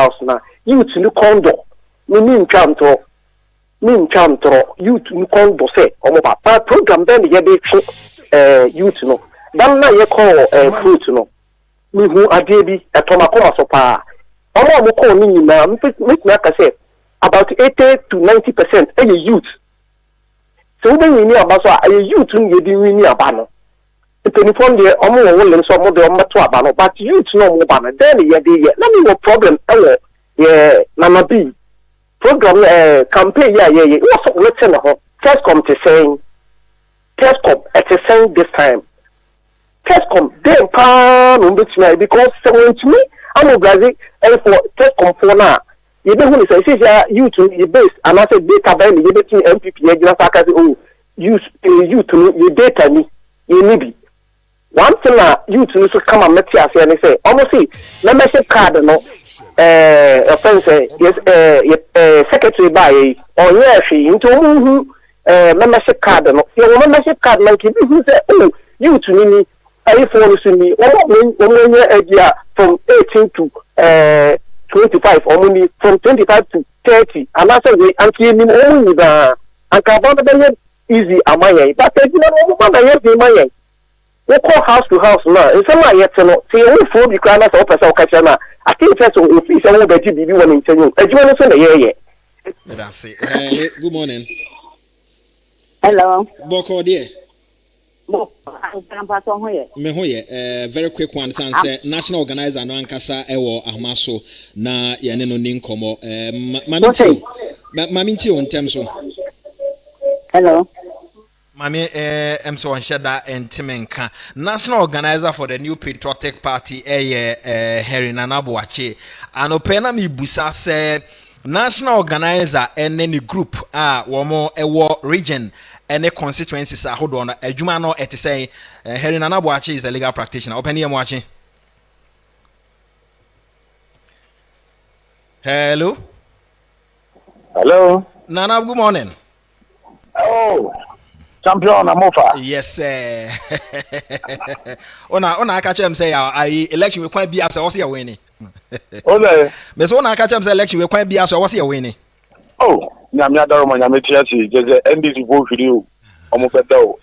house na youth ni kondo ni ntwantro youth ni kondo say omo ba program den ye dey youth no dan na ye call fruit no mi hu ade bi etoma koma so pa omo ko ni nyina make me aka say about 80 to 90% are youth. So when we near Basso, a youth who you do near Bano. The telephone there, almost willing some of the Bano, but youth no more Bano. Then let me no problem. Yeah, Nana B program campaign. Yeah. What's written on test come to saying test come at the same this time. Test come then pan on the because someone to me, I'm mobilizing for test come for now. You don't want to say you to your base and I said data by you between MPP oh you to your data you need one thing you to come and make us and say almost see membership card no friend say yes secretary by or yes into membership card no your membership card like you say oh you to me I follow me one from 18 to 25 or only from 25 to 30 and that's way and came in only the and carbon easy amaya but you know we call house to house now it's not yet no see we for the crana so person catch na I think that's so if is one beji bibi one in tell you want to say that's it good morning hello boko dear me hoye very quick one say national organizer no ankasa ewo ahmaso na ye ne no ni nkomo maminti on tem so hello mami emso on sheda entimenka national organizer for the new patriotic party Harry Nanabuache anopena mi busa se national organizer any group womo ewo region any constituencies hold on adwuma no ete say Harry Nanabuache is a legal practitioner open here watching hello Nana good morning oh champion amofa yes sir ona catch him say I election we kwan bia say what's your winning okay me so ona catch him say election we kwan bia say what's your winning oh nyame adaro mo nyame tiasi je NDC vo video omo beda o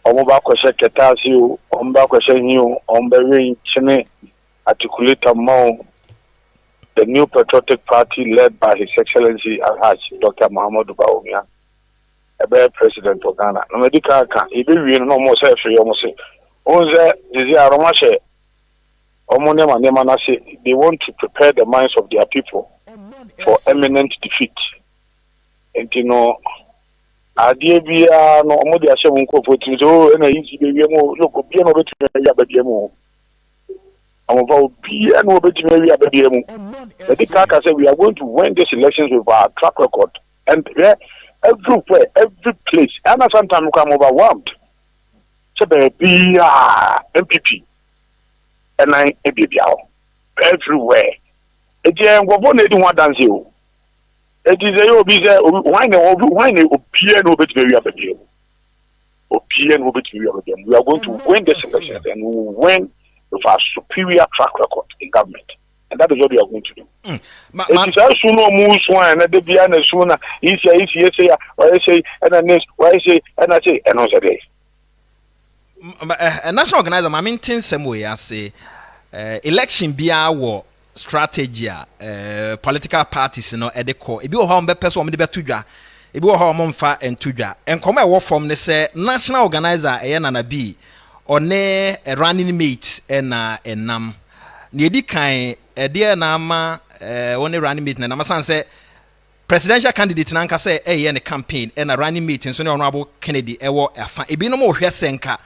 omo ba kwese ketasi o omo ba kwese hin o omo ba wen chine articulator mo the new patriotic party led by His Excellency Alhaj Dr. Muhammadu Bawumia ebe president of Ghana no medical kan e be wi no mo say free omo say onze dizi aroma she omo nema na say they want to prepare the minds of their people for imminent defeat. And you know, idea be no omo dia she won ko fotu so na yi be wi mo look obi na obetumi ya ba die mo omo ba obi na obetumi ya ba die mo the kaka say we are going to win these elections with our track record and everywhere every place and sometimes we come overwhelmed so be MPP and I be everywhere e je ngwo na edi one dance o it is a obi say why no opie no betumi wi abadie opie no betumi wi abadie we are going to win this election and we will win with our superior track record in government and that is what we are going to do it is also no move one na de bia na so na isi say why say and next why say and I say and on say a national organizer ma maintain some way I say election bia wo strategy political parties no edeko ebi wo ha on be person de betudwa ebi wo ha on mfa entudwa enkomo e wo form ne say national organizer Nana B one running mate na enam na edi kan de na ama one running mate na na masan say presidential candidate na nka say ne campaign na running mate nso ne honorable Kennedy ewo afa ebi no mo hwe senka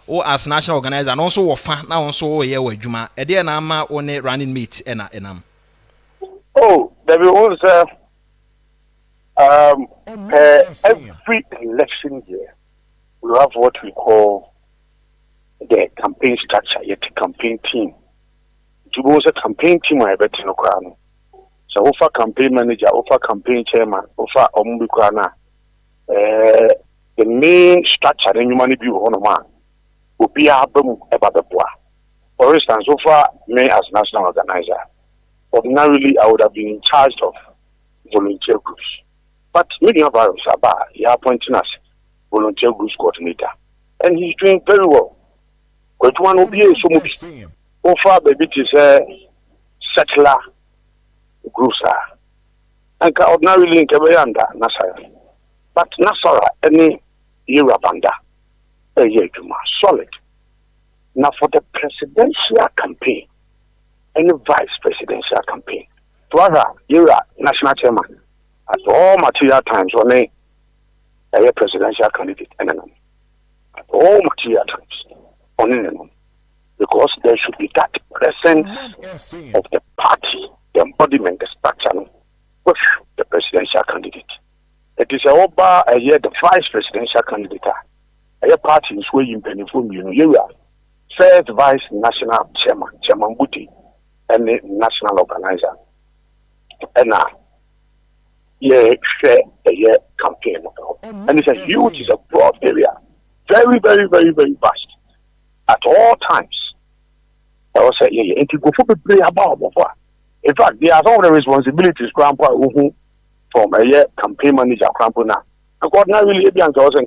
o as national organizer and also wofa na also ye wadwuma e de na ama one running mate na enam oh there was every election year we have what we call the campaign structure yet campaign team to go a campaign team I bet no kwano so offer campaign manager offer campaign chairman offer ombi kwana the main structure in human be on man for instance, so far me as national organizer, ordinarily I would have been in charge of volunteer groups. But media virus about he appointing us volunteer groups coordinator. And he's doing very well. But one will be so much offer baby to say settler groups are. And ordinarily in Kabayanda, Nasara. But Nasara, any era banda, a year solid. Now for the presidential campaign, any vice presidential campaign, to other era national chairman, at all material times when a presidential candidate, and at all material times, on because there should be that presence of the party, the embodiment, the structure with the presidential candidate. It is a year the vice presidential candidate. A party is where you benefit from you. First vice national chairman Buti, and the national organizer. And share a year campaign. And it's a huge, it's a broad area. Very, very, very, very vast. At all times. I was saying, and to go for the play about. In fact, there are some of the responsibilities grandpa from a year campaign manager grandpa now. And God now really be also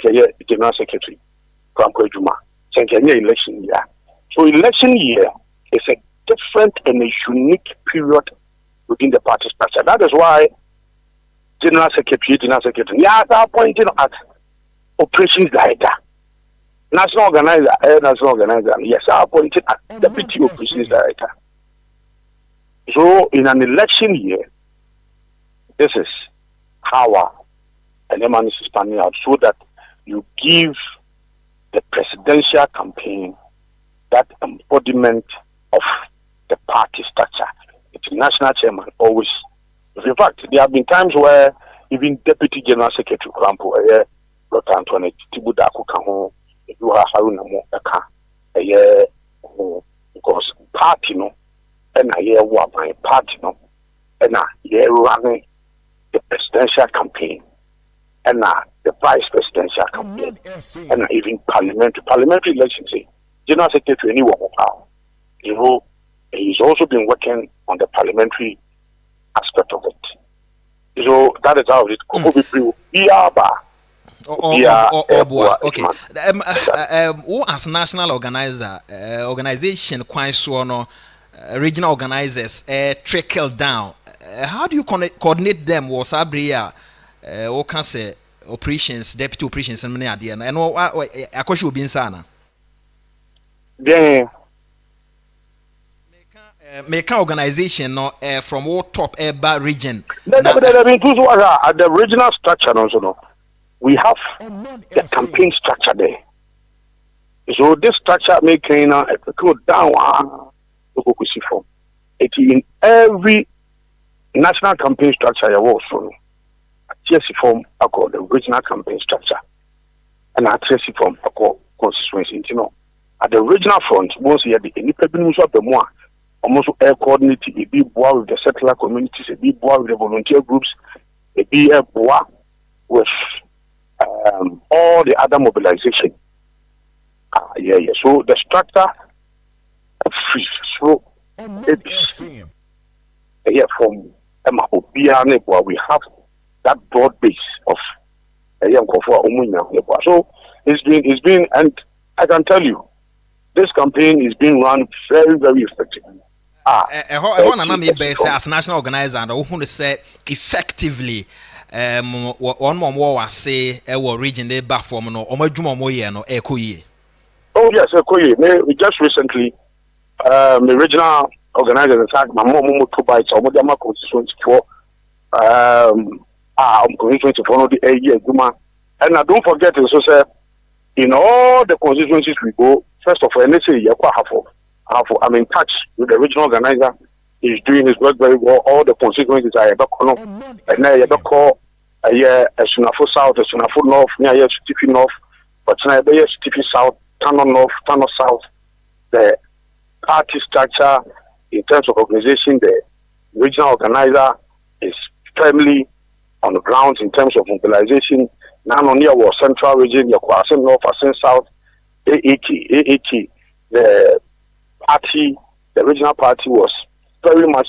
general secretary grandpa Juma. Election year. So election year is a different and a unique period within the party structure. That is why general secretary, yeah, they are appointed at operations director. National organizer, yes, I appointed as deputy operations director. So in an election year, this is how an MN is panning out, so that you give the presidential campaign that embodiment of the party structure. It's national chairman always. In fact, there have been times where even deputy general secretary, for example, Dr. Antoinette Tibudaku Kaho, you have Haruna Moka, because party no, and I hear what my party no, and I hear running the presidential campaign, and the vice presidential campaign, and even parliamentary elections. General secretary anyone power. He's also been working on the parliamentary aspect of it. So that is how it could okay. Who as national organizer, organization quite so no regional organizers trickle down. How do you coordinate them? Was Abria or can say operations, deputy operations, and many idea. And I could you be insana. Then make an organization no from all top bar region. At the regional structure also no. We have the campaign structure there. So this structure making go down it in every national campaign structure also form called the regional campaign structure and form called constituency. At the regional front, once you have the independence of the more almost air coordinating, a big boy with the settler communities, a big boy with the volunteer groups, a big boy with all the other mobilization. So the structure so it's from we have that broad base of so it's been and I can tell you this campaign is being run very, very effectively. As national organizer and who say effectively one more say region they back from no ekoye. Oh yes, ekoye. We just recently the regional organizer in fact my mom to buy some of them constituency for constituency for the year and I don't forget also say in all the constituencies we go, first of all, let's say I'm in touch with the regional organizer. He's doing his work very well. All the constituencies are and now you call a Sunafo South, a Sunafo North, near Stiffy North, but now Stiffy South, Tano North, Tano South. The party structure in terms of organization, the regional organizer is firmly on the ground in terms of mobilization. Now on near our central region, your Kwasim North, Kwasim South, AAT, the party, the regional party was very much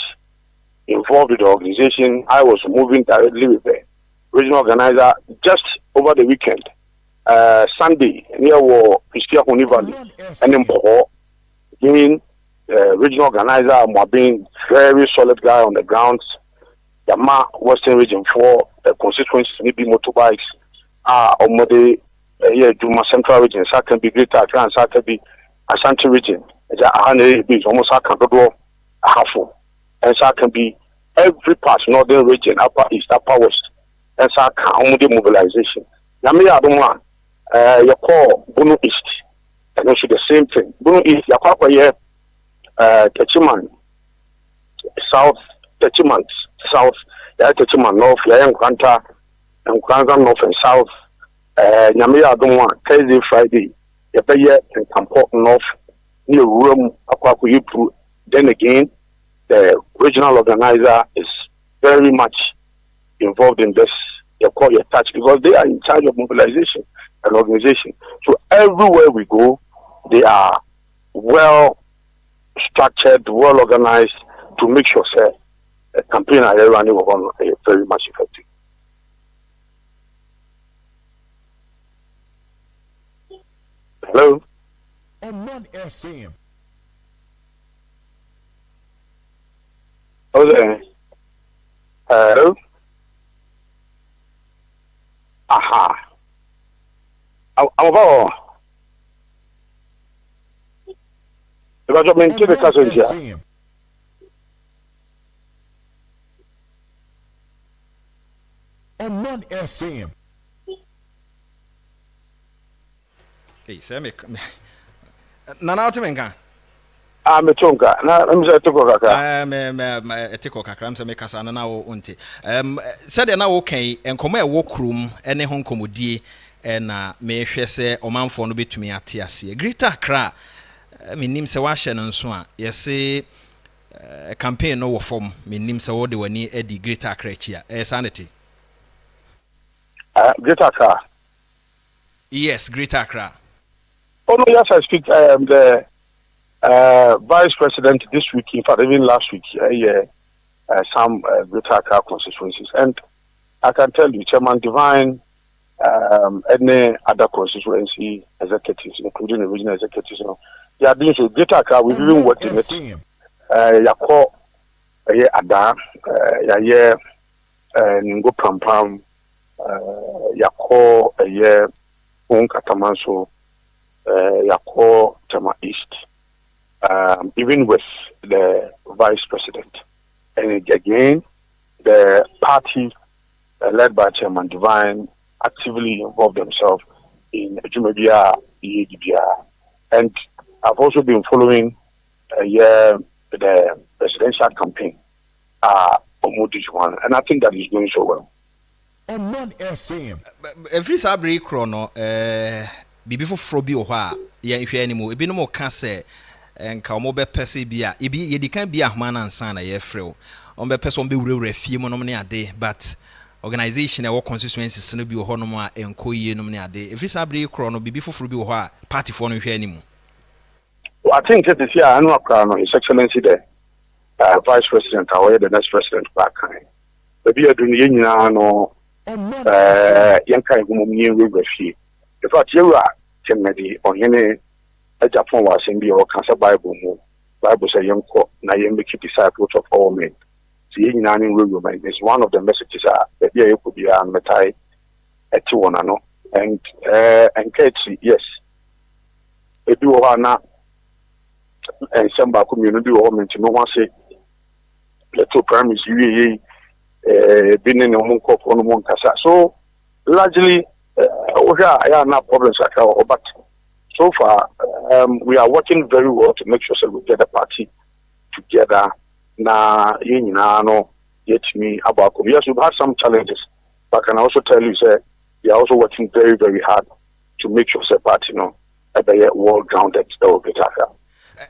involved with the organization. I was moving directly with the regional organizer just over the weekend. Sunday, near Pistia Honi Valley, and in Boho, being regional organizer, I'm being very solid guy on the grounds. Yama Western Region for the constituency, maybe motorbikes, Omode, here, Juma Central Region, so can be Greater Accra, and so can be Ashanti Region. It's almost a half, and so can be every part, Northern Region, Upper East, Upper West, and so can mobilization. Yami Adoma, you call Bono East, and also the same thing. Bono East, you call here, Techiman, South, Techiman, South, Techiman North, Yankanta, and Kwanzaa North and South, Yami Adoma, Thursday, Friday, you pay and Campo North, near Rome, Akwaku. Then again, the regional organizer is very much involved in this. You call your touch because they are in charge of mobilization and organization. So everywhere we go, they are well structured, well organized to make sure that the campaign are running on very much effective. Hello? Omanfm. Hello? Aha. I'm about. Because I'm in the castle here. Omanfm. Hey, say me. Nana Otimenka. I'm a tonka. I'm a tonka. Me etiko kakra am say me kasa na wo unti. Said na wo kan enkomo e wo krum ene ho nkomodie na me hwe se omanfo no betumi ate ase. Greater Accra me nim se wa hye no nso a yese campaign no wo form me nim se wo de wani edi Greater Accra chi a sanity. Greater Accra. Yes, Greater Accra. Oh no, yes, I speak the Vice President this week, in fact, even last week, some Greater Accra constituencies. And I can tell you, Chairman Divine, any other constituency executives, including the regional executives, you know, they are doing so. Greater Accra, we've even worked in it. Yako, Ada, Yaye, Ngo Prampam, Yako, Katamanso, Yako, Tama East. Even with the vice president. And again, the party led by Chairman Divine actively involved themselves in Jumabia, EADBR. And I've also been following the presidential campaign, one, and I think that is going so well. Omanfm. Every sabri chrono, bibi foforo bi oha ya nhwe animu ebi no mo ka se enka omo be pese bia ebi yedi kan bia ahoma na nsan na ye frɛ o be pese o be wurewura fie mo no ne ade but organization e wo constituencies no bi ho no a enko yie no ne ade every sabri chrono bibi foforo bi oha party for no hwe animu. I think that this year I know His Excellency the Vice President or the next President back maybe I do nyina no yanka egumomni we fie. In fact, you are Kennedy or any Japan was in the Cancer Bible. Bible says, young court, na make disciples of all men. Seeing none in women is one of the messages that you could be a metai at one, and Katie, yes. If you are not and some community woman to no one say, the two premises you been in a monk on one casa. So, largely, I have no problems like that, but so far we are working very well to make sure that we get the party together. Na no yet me about yes, we've had some challenges, but I can also tell you that we are also working very, very hard to make sure the party well grounded.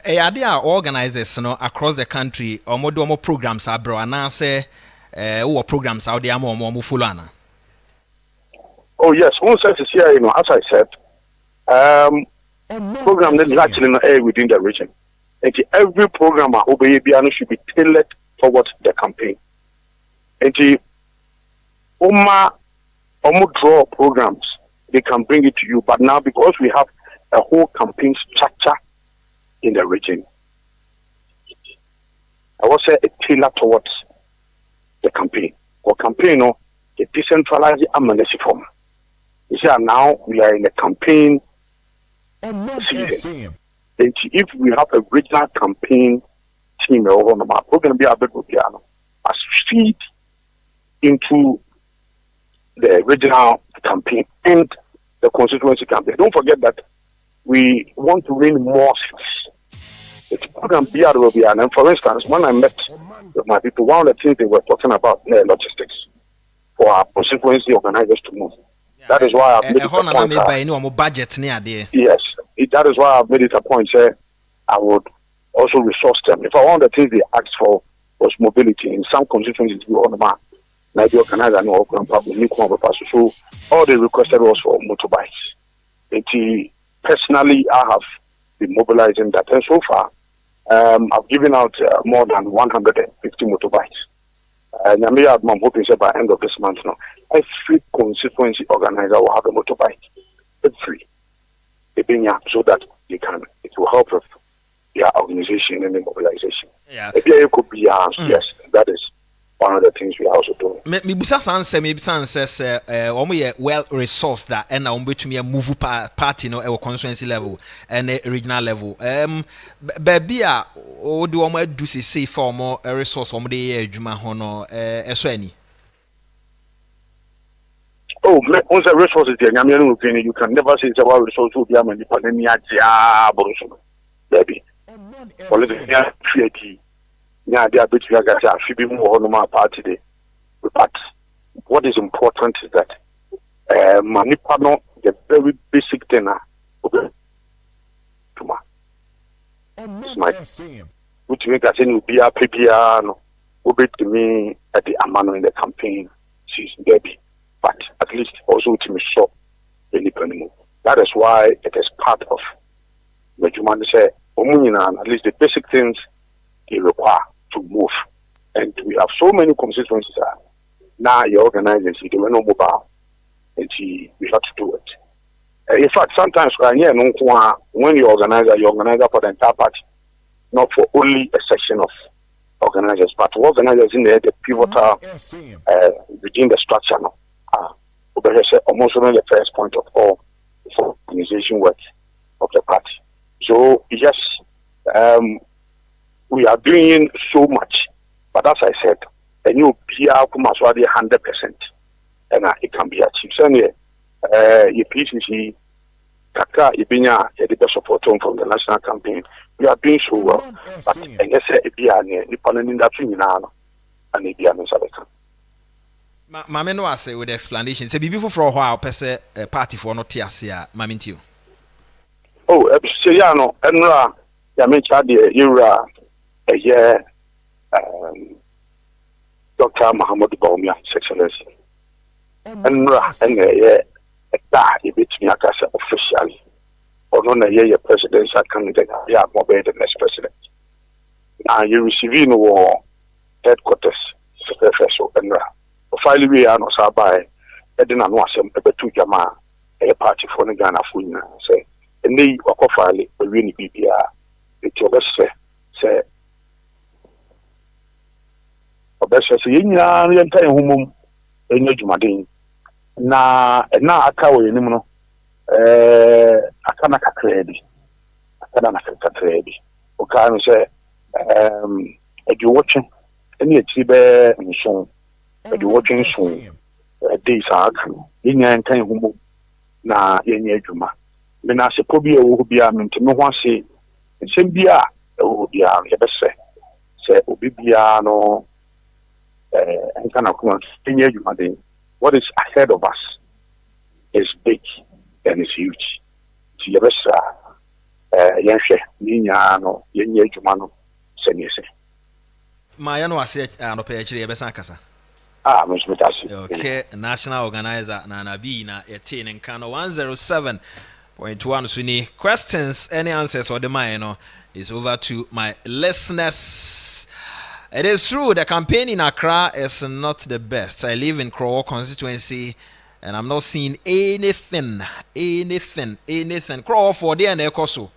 There are organizers across the country or more programs abro and I say programs out there more fulana. Oh yes, one set is here, as I said, program that is actually not air within the region. And every program should be tailored towards the campaign. And the draw programs, they can bring it to you. But now, because we have a whole campaign structure in the region, I will say a tailor towards the campaign. For campaign, no, a decentralized amnesty form. You see, now we are in the campaign season. And if we have a regional campaign team, we're going to be able to as feed into the regional campaign and the constituency campaign. Don't forget that we want to win more seats. It's program BR will be, and for instance, when I met with my people, one of the things they were talking about logistics for our constituency organizers to move. That is why I've made it a point. Yes, that is why I've made it a point. I would also resource them. If one of the things they asked for was mobility, in some constituencies we on the map. Like the organizer no so all they requested was for motorbikes. And personally, I have been mobilizing that, and so far, I've given out more than 150 motorbikes. And I'm hoping by the end of this month now, every constituency organizer will have a motorbike. Every. So that it will help with their organization and the mobilization. Yeah. It could be, yes, that is one of the things we are also doing. Maybe says well resourced that and now to me a move party no constituency level and regional level. Baby do do say for more resource juma hono any. Oh, once a resource is there, you can never say it's about resource to be a man, baby. Political treaty. Yeah, they are between more party day. But what is important is that Manipano, the very basic thing, which makes us in be a PPR, who beat me at the Amano in the campaign season, baby. But at least also to me shop independent. That is why it is part of what you want to say, at least the basic things they require to move. And we have so many constituencies now you're organizing, so they were no mobile. And we have to do it. In fact, sometimes when you organize for the entire party, not for only a section of organizers, but organizers in the pivotal within the structure now. Almost the first point of all for organization work of the party. So yes, we are doing so much, but as I said, a new PR comes 100%, and it can be achieved. So, your PCC, Kaka, Ibinya, the best support from the national campaign. We are doing so well, but I guess it be an independent that we now, and it be an Sabeka. Mamma no say with the explanation. Say before for a while, per party for not Tiasia, Mamintio. Oh, Siriano, Enra, Yamicha, the Ura, a year, Dr. Muhammad Baumia, Excellency. Enra, and a year, a bit me officially. Or not a year, presidential candidate, yeah, more better than next president. Now you receive in war headquarters, Professor Enra. Finally, we are not so by Edina Nwasem, a two Jama, a party for the Ghana Funa, say, and they were finally a really BPR. It's your best say, best say, in your entire home, in your Jumadin. Na a cow in Nimno, a Kanaka Credi, a Kanaka Credi. Okay, say, if you're watching any Tibe and so. But you watching soon, days are in your entire home. Na yenye juma. Mena se pobi o bia mentime ho ase. Nsem bia o bia ye be se obi bia no nkana kuma yenye juma den. What is ahead of us is big and is huge. Ti ye be yenhwe ni nya no yenye juma no se ni se. Ma ya no ase anope ya kire ye be san kasa. Okay, national organizer Nana B na 18 and Kano 107.1 Swini. Questions, any answers or the mine is over to my listeners. It is true the campaign in Accra is not the best. I live in Krowo constituency and I'm not seeing anything. Krowo for the and ekoso.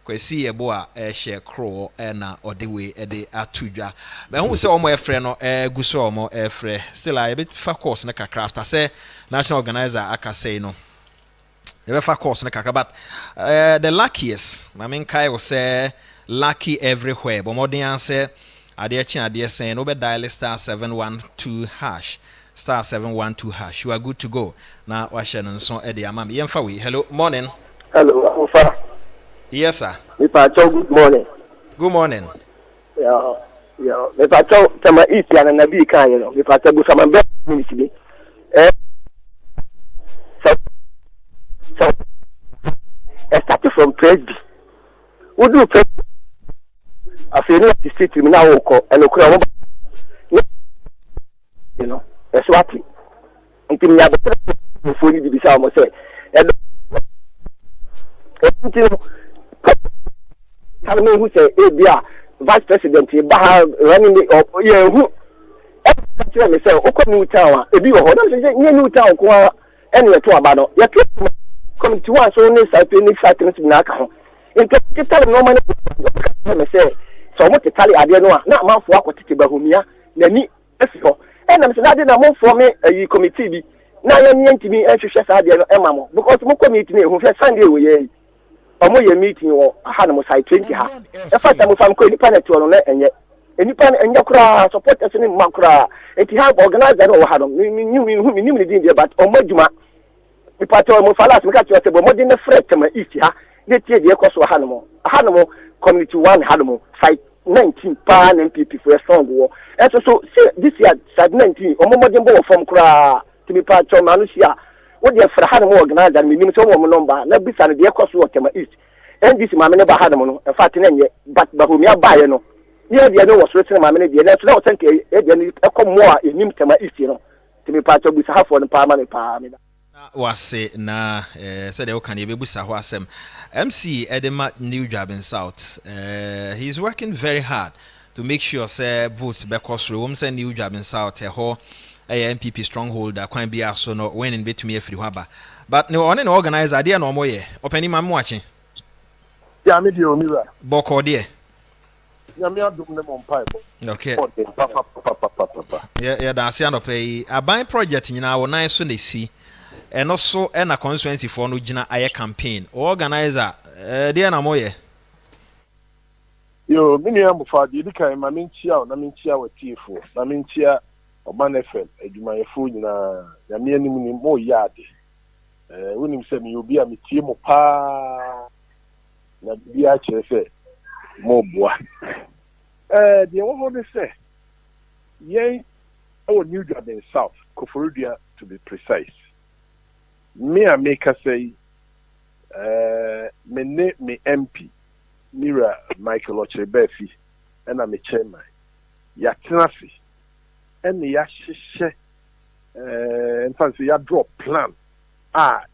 Kwesi ebo a share Krowo na odewe de atudwa. But who say omo efre no guso omo efre. Still I bit fa course na kakra after say national organizer aka say no. The fa course na kakra but the luckiest. I mean Kai will say lucky everywhere. But more than answer Adia saying over dial star 712 hash. Star 712 hash. You are good to go. Now Washan and so Eddie Amami. Yemfawi. Hello, morning. Hello, Alpha. Yes, sir. Good morning. Good morning. Yeah. If I tell my East and Nabi Kaya, if I tell some best community. So I started from Presby. Would do I feel not to sit now and look, you know, that's what it me have before you be some say. And tell me who say ABR vice president running the yeah who me say o new town e bi ho na new town ko ene to abado ya come to one so ne say any factories na ka ho in tell no man me say so mo tell ade no na manfo akotete bahomia na ni efo ena me say na de na monfo me yi committee bi na ya ntimi ehwehwe sa ade no emamo because mo committee na ehun fe Sunday we ye omo ye meeting wo ha no side 20 ha e fata mo fam ko ni panel to no na enye enipa enye kura supporters ni makura eti ha organizer no ha no ni din dey but omo djuma nipa to mo falas me ka to se bo mo din na fret ma east ha de tie de ekoso ha no mo community 1 ha no side 19 pa na MPP for strong wo so this year side 19 omo mo din bo form kura timi pa to ma no sia what the Frahan organizer, minimum number, not be the cost of Tema East. And this mamma never had a mono, a fat but Bahumia Bayano. Yeah, the other was written my many, that's not thank you, a come more in Nim Tema East, you know, to be part of this half for the parliament. Was say na said they can be busahwasem. MC Edema new job in South. He's working very hard to make sure say votes because room send new job in South MPP strongholder kwan bia so no when in betumi afiri haba but no one no organizer dey no moye opani ma mo achi ya me dey omira boko dey ya me adum ne mon pai okay yeah da ase anopai aban project nyina wo nan so na si eno so na constituency for no gina aye campaign organizer dey na moye yo me ni am fa di kai ma me nchia na me nchia watifo na me nchia Omanfm adwumayefo nyina ya me anim ni mo yade wonim se me obi a metie mo pa na bia kire se mo boa de wo ho de se yen our new job in South Koforidua to be precise me a make say me MP Mira Michael Ochebefi and I'm a chairman ya tenasi and ya shishe in fact ya draw plan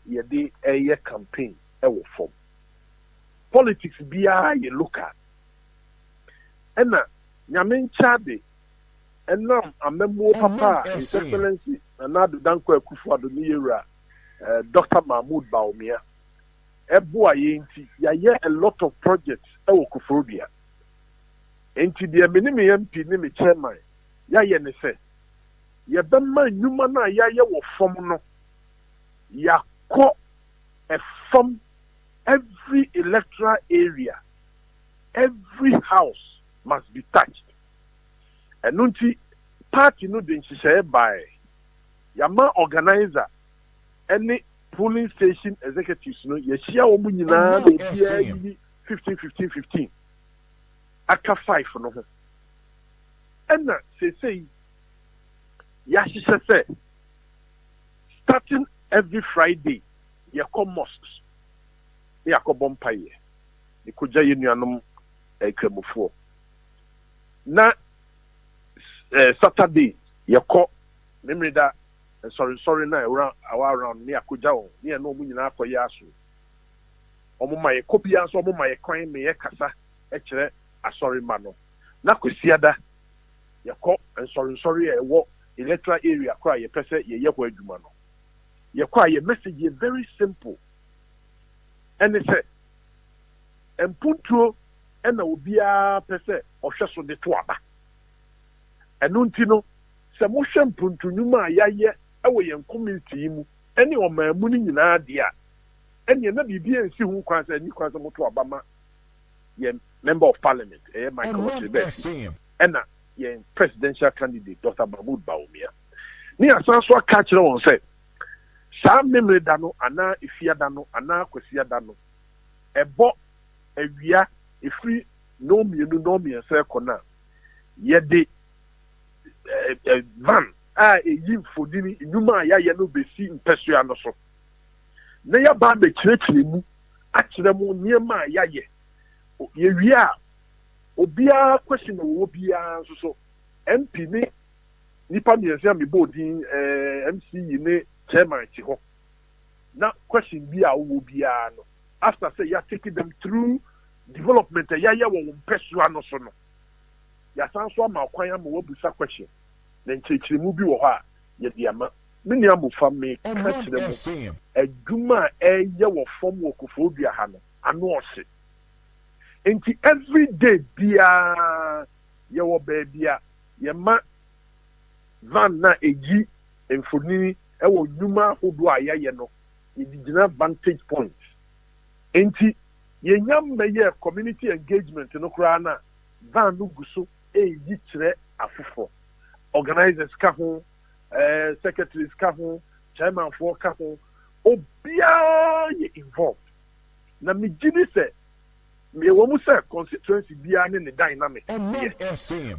ye di a campaign e wo form politics bia ye look at and na nyame nchade and now amemo papa his excellency Nana Danko Akufo-Addo ni yewura Dr. Mahmoud Bawumia ebo aye nti ya ye a lot of projects e wo Koforidua enti de me ni me MP ni me chairman ya ye ne se ye be ma nyuma na ya ye wo fom no ya ko a form every electoral area every house must be touched and nunti party no den hye by yama organizer any polling station executives no ye hia wo mu nyina no bia yi 15 aka 5 no ho enna say ya hye say starting every Friday ye come mosques ye akobom paye ye koja ye nuanom ekramufo na Saturday ye ko memreda sorry na around me akoja won me na omu nyina akoye aso omu ma ye kopia so omu ma ye kwan me ye kasa e kire asori ma no na kwesiada yɛkɔ nsɔre ɛwɔ electoral area kora yɛpɛ sɛ yɛyɛ hɔ adwuma no yɛkɔ a yɛ message yɛ very simple ɛne sɛ mpuntuo ɛna obiara pɛ sɛ ɔhwɛ so de to aba ɛno nti no sɛ mohwɛ mpuntunwuma a yɛayɛ ɛwɔ yɛn community yi mu ɛne ɔman mu no nyinaa deɛ a ɛneɛ na biribi ansi ho kwan sɛ ani kwan sɛ moto aba ma yɛn member of parliament ɛyɛ Michael Ochebe ɛna yɛn presidential candidate Dr. Mahmoud Bawumia ne asan so aka kyerɛ wɔn sɛ saa mmemmere da no anaa efia da no anaa kwasia da no ɛbɔ awia efiri n'omienu n'omiɛnsa ɛkɔ na yɛde van a eyi mfodini nnwuma a yɛayɛ no besi mpɛsua no so na yɛba abɛkyerɛkyerɛ mu akyerɛ mu nneɛma a yɛayɛ yɛwie a obiara question wɔ biara nso so MP ne nipa mmiɛnsa a mebɔ odin MC yi ne chairman ti hɔ na question bi a wɔ biara no after say you are taking them through development ya wɔ mpɛsua no so no yɛasan so ama kwan ama wɔbusa question na nkyerɛkyerɛmu bi wɔ hɔ a yɛde ama me nua mofa me ka kyerɛ mu adwuma a ɛyɛ wɔ fam wɔ Koforidua ha no ano ɔse nti every day biara yɛwɔ baabi a yɛma van na ɛyi mfonini ɛwɔ nnwuma ahodoɔ a yɛayɛ no yɛde gyina vantage point nti yɛnya mmɛyɛ community engagement no koraa na van no gu so ɛyi kyerɛ afoforɔ organizers ka ho secretaries ka ho chairmanfoɔ ka ho obiara yɛ involved na megye di sɛ mewɔ mu sɛ constituency biara ne ne dynamic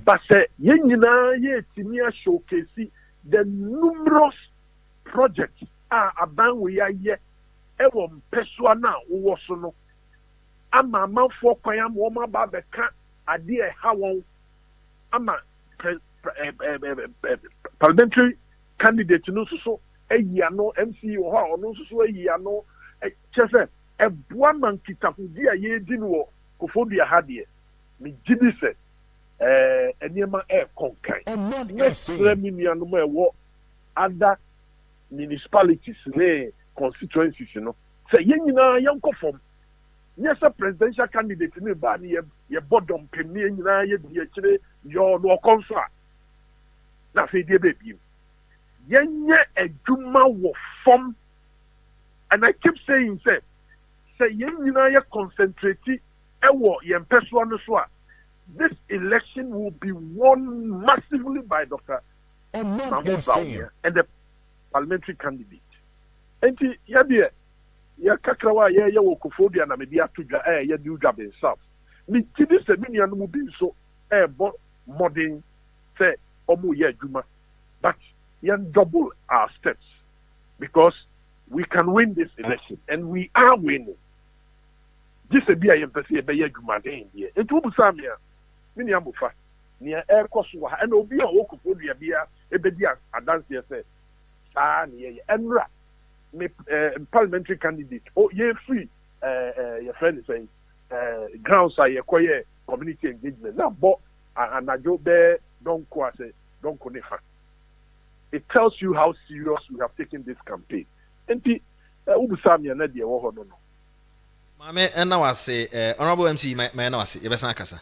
but sɛ yɛn nyinaa yɛtumi ashowcase the numerous projects a aban wɔ yɛayɛ ɛwɔ mpɛsoa no a wowɔ so no ama amanfoɔ kwan ama wɔn aba abɛka adeɛ ɛha wɔn ama parliamentary candidate no nso so ayi ano MC wɔ hɔ a ɔno nso so ayi ano kyerɛ sɛ ɛboa ma nkitahodi a yɛredi no wɔ Koforidua ha deɛ megye di sɛ nneɛma ɛrekɔ nkan mɛsrɛ me nuanom a ɛwɔ other municipalities ne constituencies no sɛ yɛn nyinaa yɛnkɔ fam nyɛ sɛ presidential candidate ne baa ne yɛbɔ dɔmpem ne yɛn nyinaa yɛdi akyire yɛɔ no ɔkɔ nso a na afei deɛ bɛbiem yɛnyɛ adwuma wɔ fam and I keep saying sɛ yɛn nyinaa yɛ concentrate ɛwɔ yɛn mpɛsoa no so a this election will be won massively by Dr. Mahmoud Bawumia and the parliamentary candidate. Enti yɛdeɛ yɛkakrawa a yɛyɛ wɔ Koforidua na mede ato dwa yɛde wodwa bensaf megye di sɛ me nuanom bi nso ɛrebɔ mmɔden sɛ ɔmo yɛ adwuma but yɛn double our steps because we can win this election and we are winning. Gye sɛ bi a yɛmpɛ sɛ yɛbɛyɛ adwumaden deɛ enti wobusa me a me nua mofa nea ɛrekɔ so wɔ ha ɛna obi a ɔwɔ Koforidua biara ɛbɛdi adanseɛ sɛ saa ne yɛyɛ ɛnra me parliamentary candidate yɛfiri yɛfrɛ ne sɛ grounds a yɛkɔyɛ community engagement na bɔ anadwo bɛɛ dɔnko a sɛ dɔnko ne fa. It tells you how serious we have taken this campaign. Enti wobusa me na deɛ ɛwɔ hɔ no no Mame ɛna wase honorable MC ma ɛna wase yɛbɛsan akasa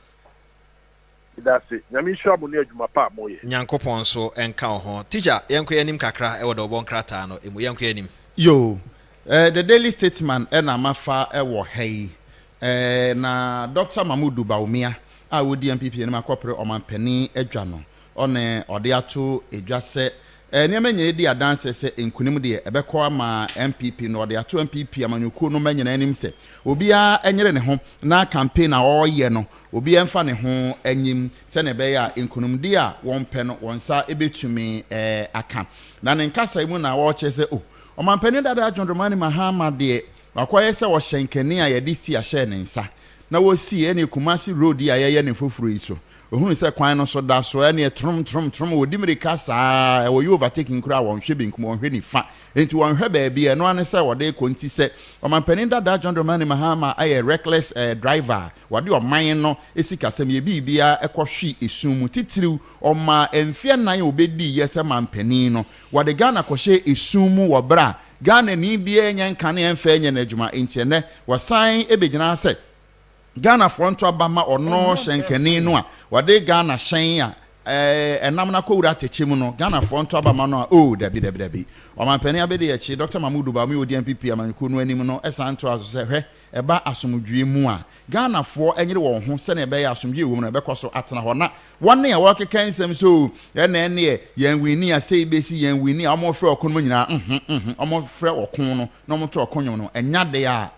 that's it. Nyame nhyira mo ne adwuma pa moyɛ. Nyankopɔn so ɛnka wo ho. Teacher, yɛnkɔ yɛnim kakra ɛwɔ dɛ ɔbɔ nkrataa no emu yɛnkɔ yɛnim. Yo, the Daily Statesman ɛna mafa ɛwɔ ha yi. Na Dr. Mahmoud Bawumia a wodi MPP ne makɔpere ɔmanpani adwa no. Ɔne ɔde ato adwa sɛ nneɛma nyɛ di adanse sɛ nkunim deɛ ɛbɛkɔ ama MPP no ɔde ato MPP amanyɔkuo no manyina anim sɛ obiara ɛnyere ne ho na campaign a ɔyɛ no obiara mfa ne ho anyim sɛ ne bɛyɛ a nkunim di a wɔn pɛ no wɔn sa ebetumi aka na ne nkasa mu na wɔkyɛ sɛ ɔmanpani dada adwondromani mahama deɛ wakɔyɛ sɛ wɔhyɛnkani a yɛde si ahyɛ ne nsa na wosi ɛne Kumasi road a yɛyɛ ne foforo yi so ohunu se kwan no so da so ene trum odi mirika saa wo you overtaking kura won hwe binkum won hwe ni fa enti won hwe ba bia no ane se wode konti se omanpanin dada John Dramani Mahama aye reckless driver wode oman no esikasem ye bibia ekohwe esum titiriw oma emfie nan obedi yese mampanin no wode Ghana kohye esum wo bra Ghana ni bia enyen kane emfa enye na adwuma enti ene wasan ebegyina se Ghana fronto abama ono shenkani no a wade Ghana shen a enam na kowura techim no Ghana fronto abama no a dabi omanpani abede ye chi Dr. Mamudu ba mi odi MPP amanku no anim no esanto aso se hwe eba asomdwe mu a Ghana fo enyere wo ho se na ebe ya asomdwe wo mu na bekoso atena ho na wonne ya workeka nsem so ene yen wini asei besi yen wini amo frɛ okon mo nyina amo frɛ okon no na mo to okon no enya de a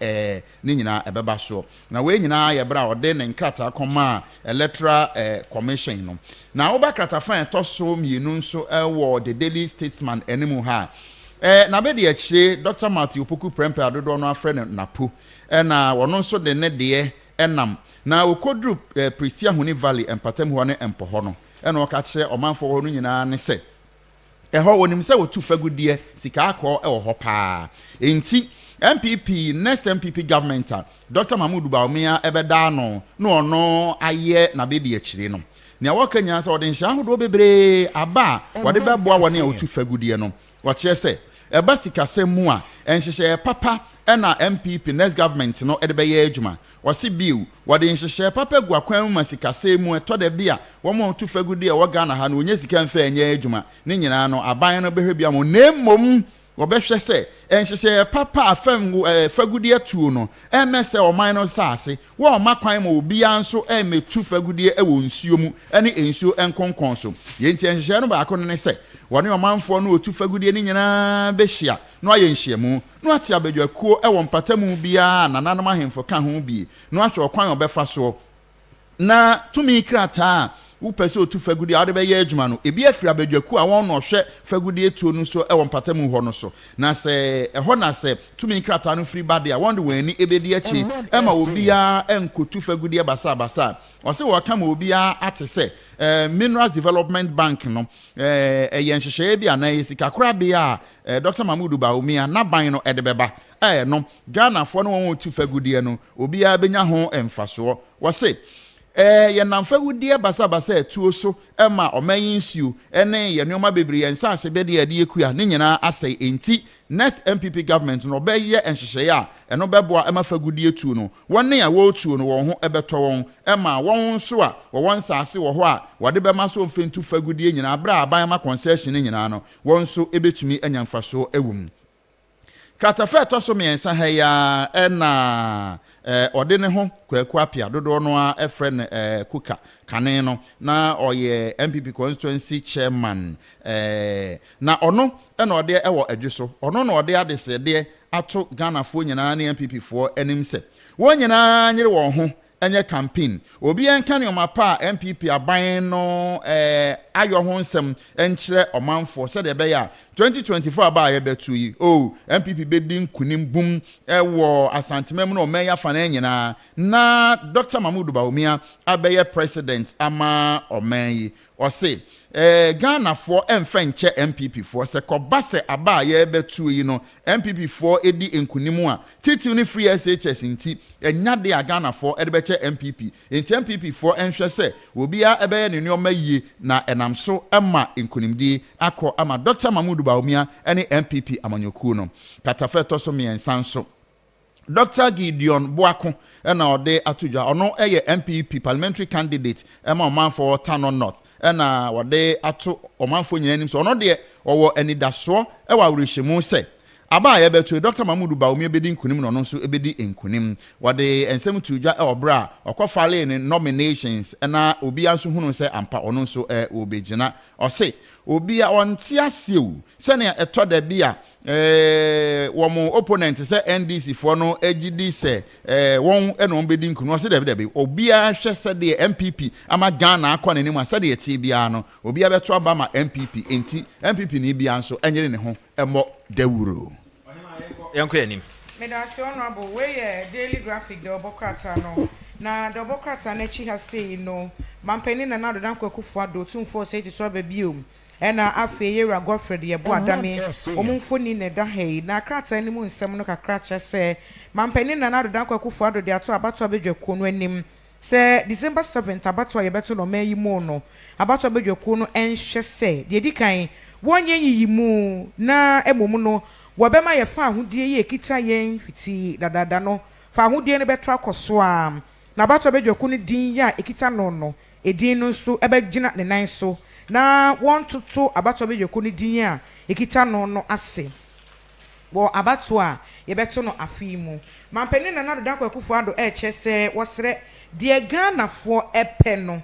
ne nyina ebeba so na we nyina ye bra ode ne nkrata koma electoral commission no na wo ba krata fan to so mienu nso wo the Daily Statesman enimu ha na be de achire Dr. Matthew Poku Prempe adodo no afre na po na wono nso de ne de enam na okodru Prisia Huni Valley empatem ho ne empo ho no na o ka kire omanfo ho no nyina ne se ho wonim se wotu fagudie sika akọ ho pa enti MPP next MPP government Dr. Mamudu Bawumia ebeda no ono aye na be de achire no nia waka nyina se ode nhia hodo bebre aba wode beboa wone otu fagudie no wache se eba sikase mu a enhyehyɛ papa na MPP next government no edebeye adwuma wose bill wode nhyehyɛ papa gu akwan mu masikase mu eto da bia wo mo tu fagudi e wo Ghana ha no onye sika mfa enye adwuma ne nyina no aban no behwe bia mo nemmom wobɛhwɛ sɛ enhyehyɛ papa afam fagudi atuo no emese oman no saase wo omakwan ma obi anso emetu fagudi ewo nsuo mu ene ensuo enkonkon so yenti enhyehyɛ no ba akọ ne sɛ woni omanfo no otu fagudi ni nyina behia no aye nhyiamu no ate abadwakuo ewo mpatamu bia nananom ahemfo ka ho bi no ahwe okwan obefa so na tumi krata upese otu fagudi ade be ye adwuma no ebi afiri abadwaku a won no hwe fagudi etuo no so ewo mpatamu ho no so na se eho na se tumi krata no free bade a won de wani ebedi achi ema obia enkotu fagudi basa ose wo ka ma obia ate se Minerals Development Bank no yen hyehyɛ bia na yesika kora bia Dr. Mamudu Bawumia na ban no edebeba no Ghana fo no won otu fagudi no obia benya ho emfaso wo se ye namfagudie basa etuo so ema omayin nsuo ene ye nneoma bebre ye nsaase be de ade ekua ne nyina asai enti next MPP government no be ye enhyehyɛ a eno beboa ema fagudie tuo no wonne ya wo tuo no won ho ebeto won ema won so a won nsaase wo ho a wode be ma so mfentu fagudie nyina abra aban ma concession nyina no won so ebetumi anyamfaso ewum Katafe toso miensa heya ena ode ne ho kwaku apia dodo no a efren kuka kane no na oye MPP Constituency chairman na ono ena ode ewo adwuso ono na ode adesede ato Ghana fo nyina na MPP fo enim se won nyina nyere won ho enye campaign obi enka ne omapa MPP aban no ayo ho nsem enkyere omanfo se de be ya 2024 aba ye betu yi MPP bedin kunim bum ewo asantemem no omeya fa na nyina na Dr. Mamudu Bawumia abeye president ama oman yi o se Ghana for emfenche MPP for se kobase aba ye betu yi no MPP for edi enkunimu a titi ni free SHS nti enyade a Ghana for edebeche MPP enti MPP for enhwe se obia ebeye ne nneoma yie na enam so ema enkunimdi akọ ama Dr. Mamudu Bawumia ene MPP amanyoku no katafe toso miensan so Dr. Gideon Boako ena ode atudwa ono eye MPP parliamentary candidate ema omanfo Tano North ena wode ato omanfo nyina nim so ono de owo enidaso ewa awrehyimu se aba ye beto Dr. Mamudu Bawumia bedi nkunim no nso ebedi nkunim wode ensem tudwa e obra okofale ne nominations ena obi aso hunu se ampa ono nso obegina ose obi a onte asew se ne etoda bia wo mo opponent se NDC fo no agidi se won eno bedi nkunu ose de obi a hwe se de MPP ama Ghana akọ ne nim ase de eti bia no obi a beto aba ma MPP enti MPP ni bia nso enyere ne ho emo dawuro yanko yanim medasi honorable we daily graphic the obokrata no na the obokrata na chi has say no mampani na na do dan kwakufu ado tumfo say to so babiom ena afi yera Godfred yebo adame omumfoni ne da hei na krata ni mu nsem no kakra che se mampani na na do dan kwakufu ado de ato abato abedwako no anim se December 7th abato yebeto no mayi mu no abato abedwako no enhye se de dikan wonye yiyimu na emom no wobema ye fa ahodie ye kita yen fiti dadada no fa ahodie ne beto akoso a na abato abedwako no din ya ekita no edin no so ebegina ne nan so na wontoto abato abedwako no din a ekita no ase wo abato a ye beto no afimu mampeni na do dan kwakufu ado eche se wosre de Ghana fo epe no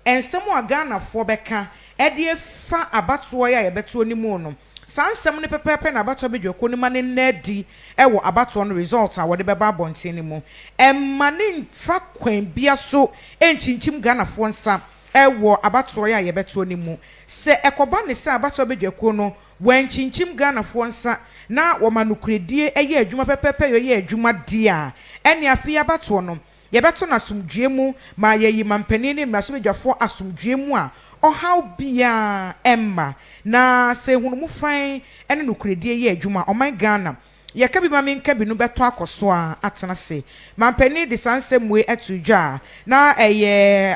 ensemo a Ghana fo beka de fa abato ya ye beto ni mu no sansem ne pepepe na abato abedwako ni mane nadi ewo abato no result a wode beba bonten ni mu emmane fa kwan bia so enchinchim Ghana fo nsa ewo abato ya ye beto ni mu se ekoba ne se abato abedwako no wanchinchim Ghana fo nsa na wo manukuredie eye adwuma pepepe yo ye adwuma dia ene afi abato no ye beto na asumdwe mu ma ye yi mampani ne mrasobedwafo asumdwe mu a ohaw bia emma na se hunumu fan ene nukuredie ye adwuma oman Ghana ye ka bi ma menka bi no beto akoso a atena se mampani de sansemwe etudwa na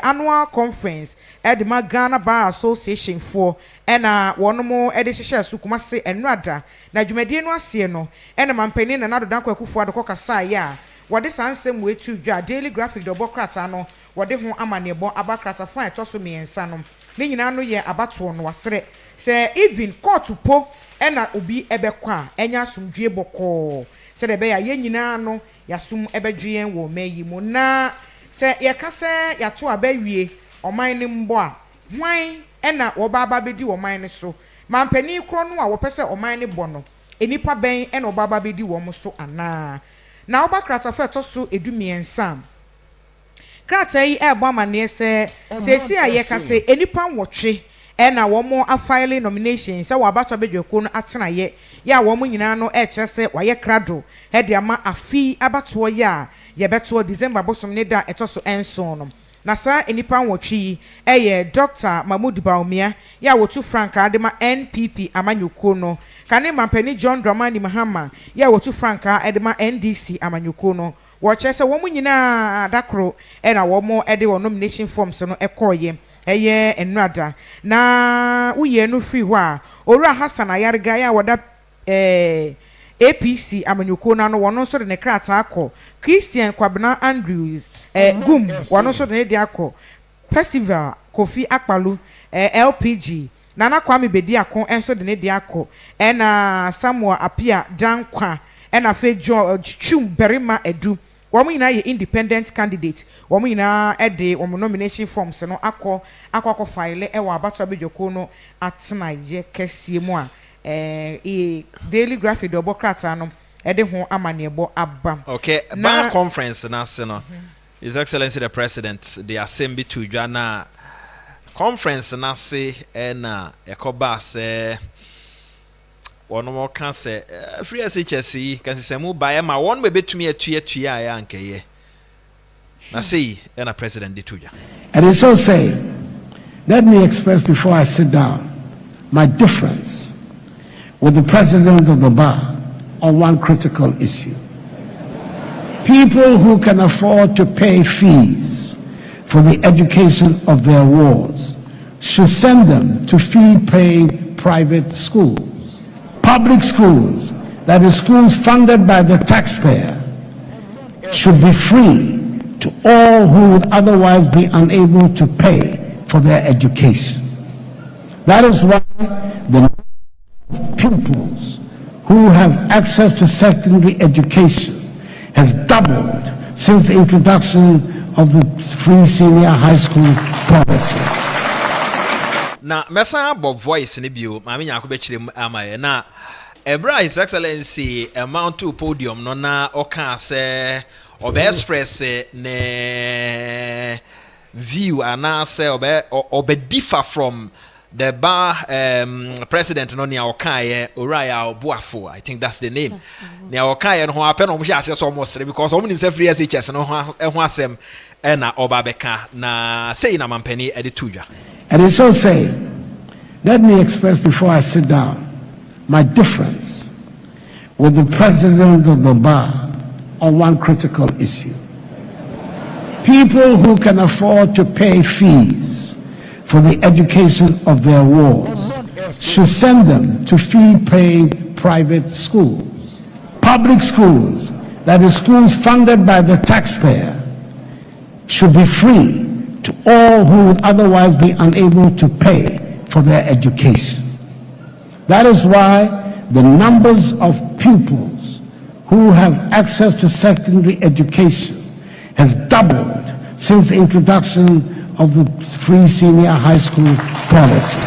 annual conference de ma Ghana Bar Association for ena wonomo de hyehyɛ so kumase enrada na dwumadie no ase no ena mampani na nado dan kwakufu adoko kasa ya wode sansemwe etudwa daily graphic de obokrata no wode ho amanebo abakrata fan etoso miensa no ne nyina no ye abato no wasere se even court po ena obi ebekwa enya asumdue boko se de be ya ye nyina no yasum ebedwen wo mayi mu na se ye kase ya to abawie oman ne mbo a hwan ena wo baba bedi wo man ne so mampani kro no a wo pese oman ne bo no enipa ben ena wo baba bedi wo mo so ana na wo bakrata fa to so edumiensa krata yi ebo amane se si a ye kase enipa nwotwe ena womo afile nomination se wa abato abedwako no atena ye ya womo nyina no eche se wa ye krado he de ama afi abato ya ye beto December bosom ne da etoso enso no na sa enipa nwotwe eye Dr. Mahmoud Baumia ya wotu Frank adema NPP amanyuko no kane mampani John Dramani Mahama ya wotu Frank adema NDC amanyuko no woche se womo nyina dakro ena womo ede wo nomination forms no ekoye eye enrada na uye no free wa owura Hassan Ayarga ya wada APC amanyuko na no wono so de ne krata akọ Christian Kwabena Andrews gum wono so de ne de akọ Percival Kofi Akpalu LPG Nana Kwame Bedi akọ enso de ne de akọ ena Samuel Apia Dankwa ena fe Chum Berima Edu womu ina ye independent candidate womu ina ede womu nomination forms no akọ file ewa abato abedwako no atena ye kesie mu a daily graphic do bokrata no ede ho amanebo aba okay bar conference na se no His Excellency the President the assembly to Jana conference na se na ekoba se one more can say free SHSC can say mu buy ma one me betumi atua ya nkeye na say na president dituja. And it's so say let me express before I sit down my difference with the president of the bar on one critical issue. People who can afford to pay fees for the education of their wards should send them to fee-paying private schools. Public schools, that is schools funded by the taxpayer, should be free to all who would otherwise be unable to pay for their education. That is why the pupils who have access to secondary education has doubled since the introduction of the free senior high school policy. Na mesa above voice ni bio mami nyako be chire amaye na ebra His Excellency amount to podium no na oka se obe express ne view ana se obe differ from the bar president no nia okaye Oraya Obuafo, I think that's the name. Nia okaye no happen on just almost because only say free SHS no ho asem na obabeka na say na mampeni edituja. And it's so say, let me express before I sit down my difference with the president of the bar on one critical issue. People who can afford to pay fees for the education of their wards should send them to fee-paying private schools. Public schools, that is schools funded by the taxpayer, should be free to all who would otherwise be unable to pay for their education. That is why the numbers of pupils who have access to secondary education has doubled since the introduction of the free senior high school policy.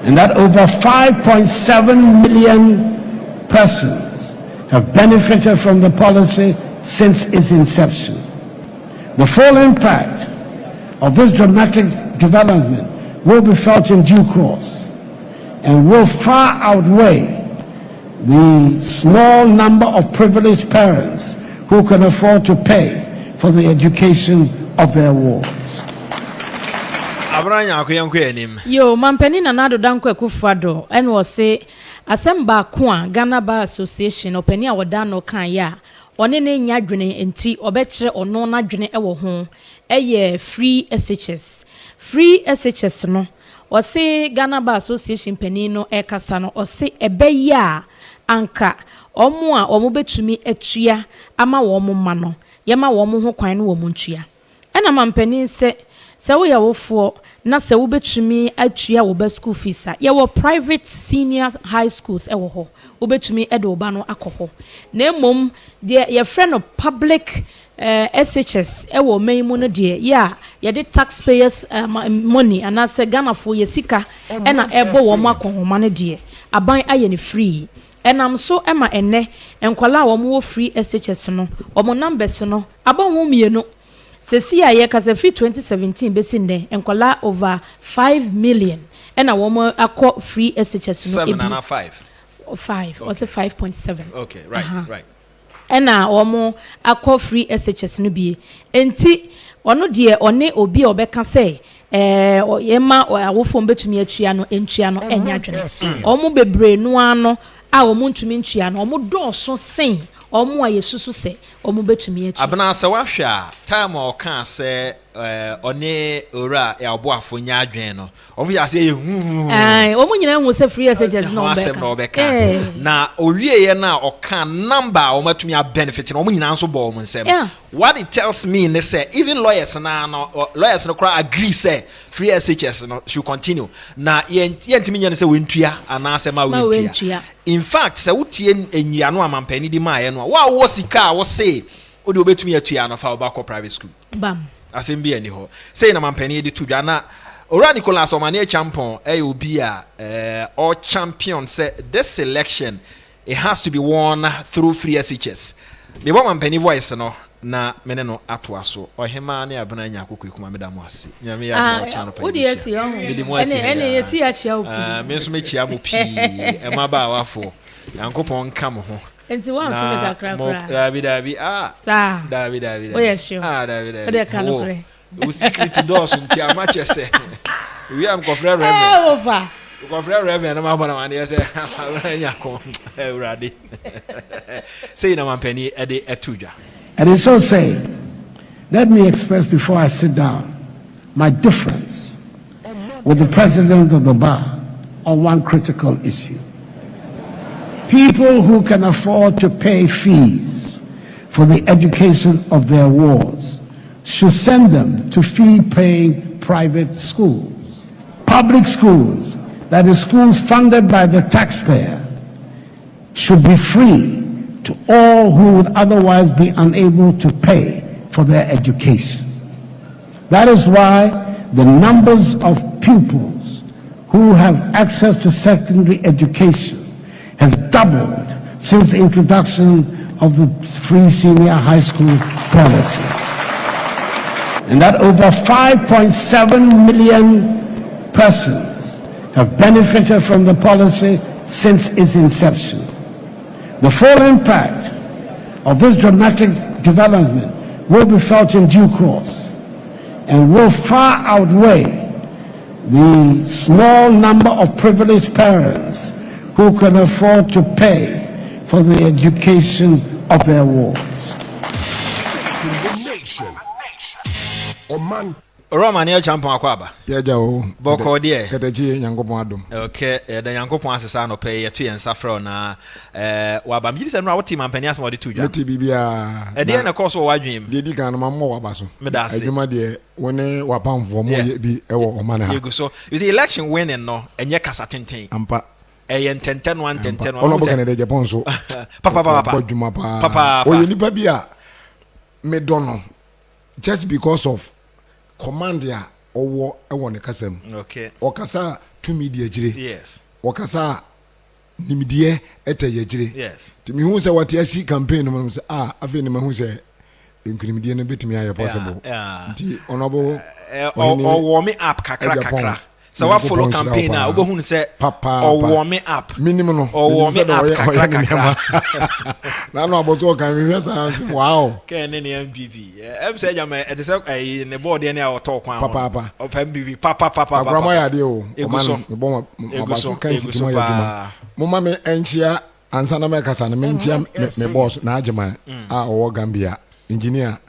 And that over 5.7 million persons have benefited from the policy since its inception. The full impact of this dramatic development will be felt in due course and will far outweigh the small number of privileged parents who can afford to pay for the education of their wards. Yo, mampeni na nado dankwe kufado, and was say, Asemba Kwa, Ghana Bar Association, openia wadano kan ya, onene nyadwene enti, obetre ono nadwene ewo hon, eye free SHS. Free SHS no, or say Ghana Bar Association penino ekasano, or say ebe ya, anka, omwa omubetumi etua ama womu mano yema womu ho kwan no womu ntua ena mampani se wo yawofo na se wo betumi atua wo ba school fees ye wo private senior high schools ewo ho wo betumi ede wo ba no akoho na emom de ye friend of public SHS ewo maimu no de ya ye de taxpayers money and as Ghana for ye sika ena ebo wo makohoma no de aban aye ne free. And I'm so Emma ene enkwala wo free SHS no omo numbers no abon wo mienu sesi aye kase free 2017 besi ne enkwala over 5 million and a wo akọ free SHS no 7 and 5 or say 5.7 okay right right and wo akọ free SHS no bi enti ono de one obi obeka say yema awofo mbetumi atua no entua no enya dwene omo bebre no ano a omuntumi ntua no omo dɔɔso sen omo ayesusu se omo betumi atua abana se wahwe a time o kan se one ora ya oboafo nya adwen no omo ya se omo nyina hu se free SHS no beka na owie ye na o kan number o matumi a benefit no omo nyina nso bo omo nsem what it tells me ne say even lawyers no kra agree say free SHS no should continue na yentimi nya ne se wentua ana se ma wentua in fact se wotie enua no amampani di ma ye no wa wo sika wo say odi obetumi atua no fa obakọ private school bam asembi ani ho say na mampani di tudwa na ora Nicholas Omane champion obi a all champion say this selection it has to be won through free SHS me bo mampani voice no na mene no atoa so ohema ne abana nya akoko ikuma medamo ase nyame ya no cha no pa odi esi ho ene esi achia opi me so me chia mo pi e ma ba wafo yankopon kam ho enti wan fi me kakra dabi sa dabi oye sure dabi ode ka no kre o secret doors nti amache se we am confrere reverend over confrere reverend na ma bona wan ye se anya ko urade say na mampani e de etudwa. And it's so say, let me express before I sit down my difference with the president of the bar on one critical issue. People who can afford to pay fees for the education of their wards should send them to fee-paying private schools. Public schools, that is schools funded by the taxpayer, should be free to all who would otherwise be unable to pay for their education. That is why the numbers of pupils who have access to secondary education has doubled since the introduction of the free senior high school policy. And that over 5.7 million persons have benefited from the policy since its inception. The full impact of this dramatic development will be felt in due course and will far outweigh the small number of privileged parents who can afford to pay for the education of their wards. Roman ya champion akwaba. Yeja o. Boko die. Keteji Nyankopon adom. Okay, the Nyankopon asesa no pay yetu yensafro na waba mjidi se no woti mampani asema odi tuja. Meti bibia. E die na course wo wadwem. Dedi kan ma mo waba so. Medase. Adwuma de woni wapamfo mo bi ewo omane ha. You go so. You see election winning no enye kasa tenten. Ampa. Yen tenten one tenten one. Ono bo kan de Japan so. Papa. Adwuma pa. Papa. Oye nipa bia me dono just because of command ya owo ewo ne kasam. Okay. Okasa to media jire. Yes. Okasa nimidie eteye jire. Yes. To me hu say what yesi campaign no say afi ne me hu say nkrimidie no betimi aye possible. Nti onobo o warm up kakra. So what follow campaign now we hu say o warm up minimum no o warm up kakra. Na no aboso kan we say wow. Ken ne MPP. Em say jam e dey say ne board ne a talk kwan. Papa. O MPP papa. Agrama ya de o. Man me bon abaso kan sitimo ya duma. Mama me enchia ansa na me kasa na me enchia me boss na agema a o Gambia engineer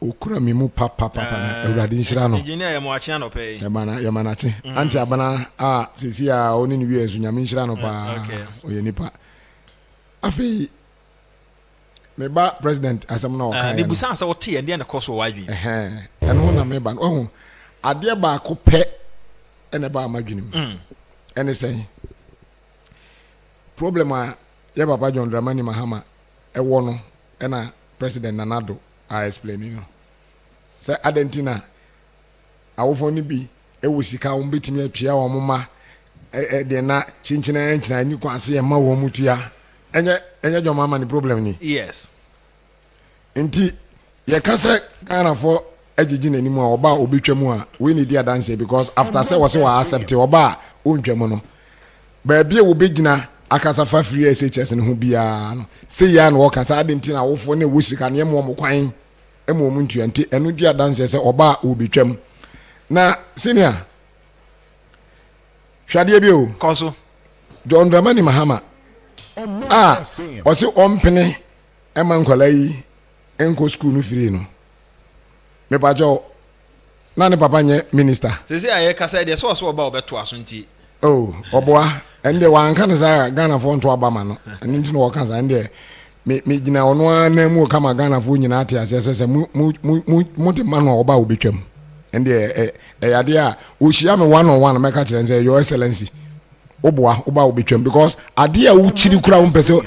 okura mi mu papa na Awurade nhyira no. Engineer ya mo achi na pay. Ya mana chi. Anti abana sisi a oni ni wi ensu nyame nhyira no pa. Oye nipa. Afi me ba president asem na o kan. Ni busa sa wote e na course wo wadwi. Eno na me ba. Ohun ade ba ko pe ene ba amadwenim. Ene say problem a ye Papa John Dramani Mahama ewo no ena president Nanado I explaining no. Say Argentina awofo ni bi ewo sika wo betimi atua wo moma de na chinchina enchina ni kwase ye ma wo mutua enye jo mama ni problem ni. Yes. Nti ye kase kana for agigi nani mu a oba obetwamu a we need their dance because after say was wa accept oba ontwamu no ba bia wo begina akasa fa free SHS ne ho bia no say ya no kasa Argentina awofo ne wo sika ne mo kwan emo mu ntua nti enu dia dance say oba obetwam na senior hwade bi o koso John Dramani Mahama osi ompene emankwala yi enko school no free no me bajo na ne papa nye minister sisi aye kasa de so oba obeto aso nti oboa ende wanka ne za Ghana fo nto abama no ene nti no waka za ende me gina ono ana mu kama Ghana fo nyina ate asese mu de mano oba obetwam ende yade a ohia me 101 meka kire nze your excellency oboa oba obetwam because ade a uchiri kura wo mpese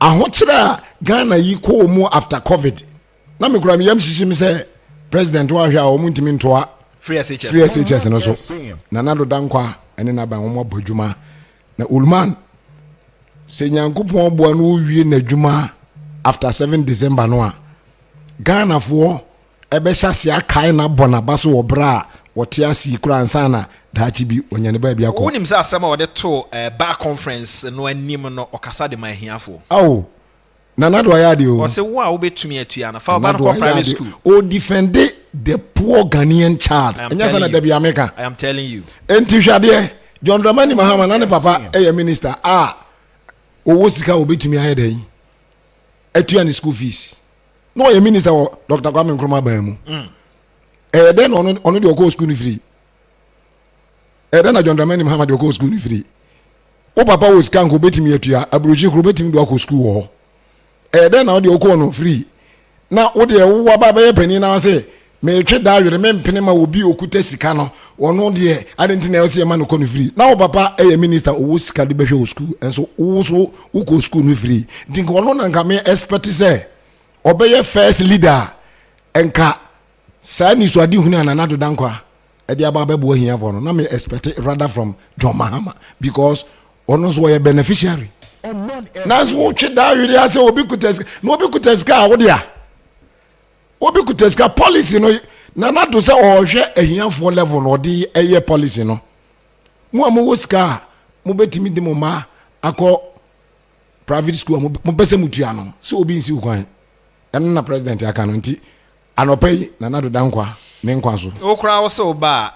ahokyere Ghana yi ko mu after covid na me kura me yam hihim se president wa hwa o muntimi ntoa free SHS no so na nado dankwa ene na ban wo bodwuma na ulman se Nyankopon boa no wie na dwuma after 7 December no a Ghana fo ebe hyase akai na bona baso wo bra wote asi kura ansa na daachi bi onyane ba bia ko wonim se asema wo de to bar conference no anim no okasa de mahiafo na nado ayade o se wo a wo betumi atua na fa bar private school o defend the poor Ghanaian child enya sana da bia meka I am telling you enti hwade John Dramani Mahama na ne papa minister owo sika obetumi ayede atua ni school fees no ye minister Dr. Kwame Nkrumah ban mu then ono de okọ school ni free then John Dramani Mahama de okọ school ni free o papa wo sika nko betumi atua abrochi kro betumi do okọ school ho then na de okọ no free na o de wo aba ba ye pani na say me twe da were me mpene ma obi okuta sika no ono de Argentina o se ma no kono free na o papa minister owo sika de behwe o school enso wo so uko school no free think ono na nka me expert say obeye first leader enka sa ni so adi hunu ananado dankwa e de aba bebo hia for no na me expect rather from John Mahama because ono so ye beneficiary na so twe da were ase obi kuta no obi kuta sika wo dia obi kuteska policy no na na to say ohwe ahiafo level no de eye policy no mo amu sika mo betimi de mo ma akọ private school mo pese mutua no so obi nsi kwan en na president aka no nti anopai na na do dankwa ne nkwa so okra wo so ba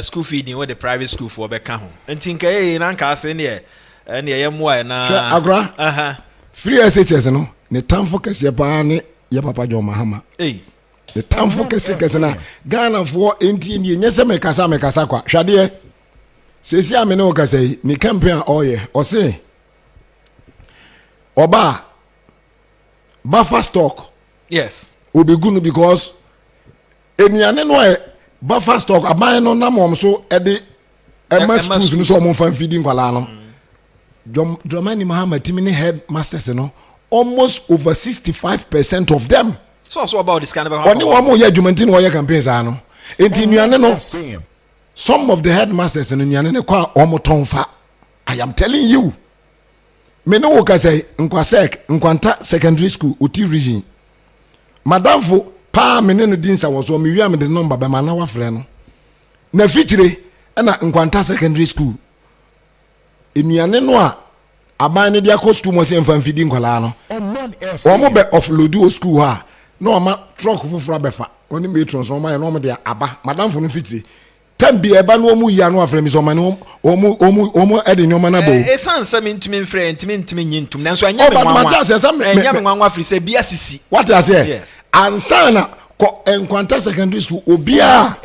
school feeding with the private school for be ka ho nti nka ye na nka ase ne ye moa na agora free SHS no ne tamfo kase pa ne ye papa John Mahama ne tamfo kase na Ghana for enti ne nyese mekasa kwa hwade sesi amene o kasa yi ni campaign oye o se oba buffer stock yes obegunu because eniane no e buffer stock aban no na mom so e de ema schools no so mom fan feeding kwala no Dramani Mahama timini headmasters no almost over 65% of them so about this kind of oni wo mo ya adwumanti no ye campaigns ano enti nuane no some of the headmasters in Union kwa omotonfa. I am telling you. Me no woka say nkwanta secondary school uti region. Madam fo pa me no dinsa was o me wi am the number be ma na wa frɛ no. Na fitire na nkwanta secondary school. Enuane no a aban ne dia ko school mo se mfa mfidi nkwala no. O mo be offload o school ha. No ma truck foforo befa. Oni metron so ma no mo dia aba. Madam fo no fitire tambi eba no mu ya no afrɛ mi so mane omu ede nyoma na bo esan se mentumi mfrɛ ntimi nyintum nanso anya me nwanwa afri se bia sisi what I say yes ansana ko enkwanta secondary school obia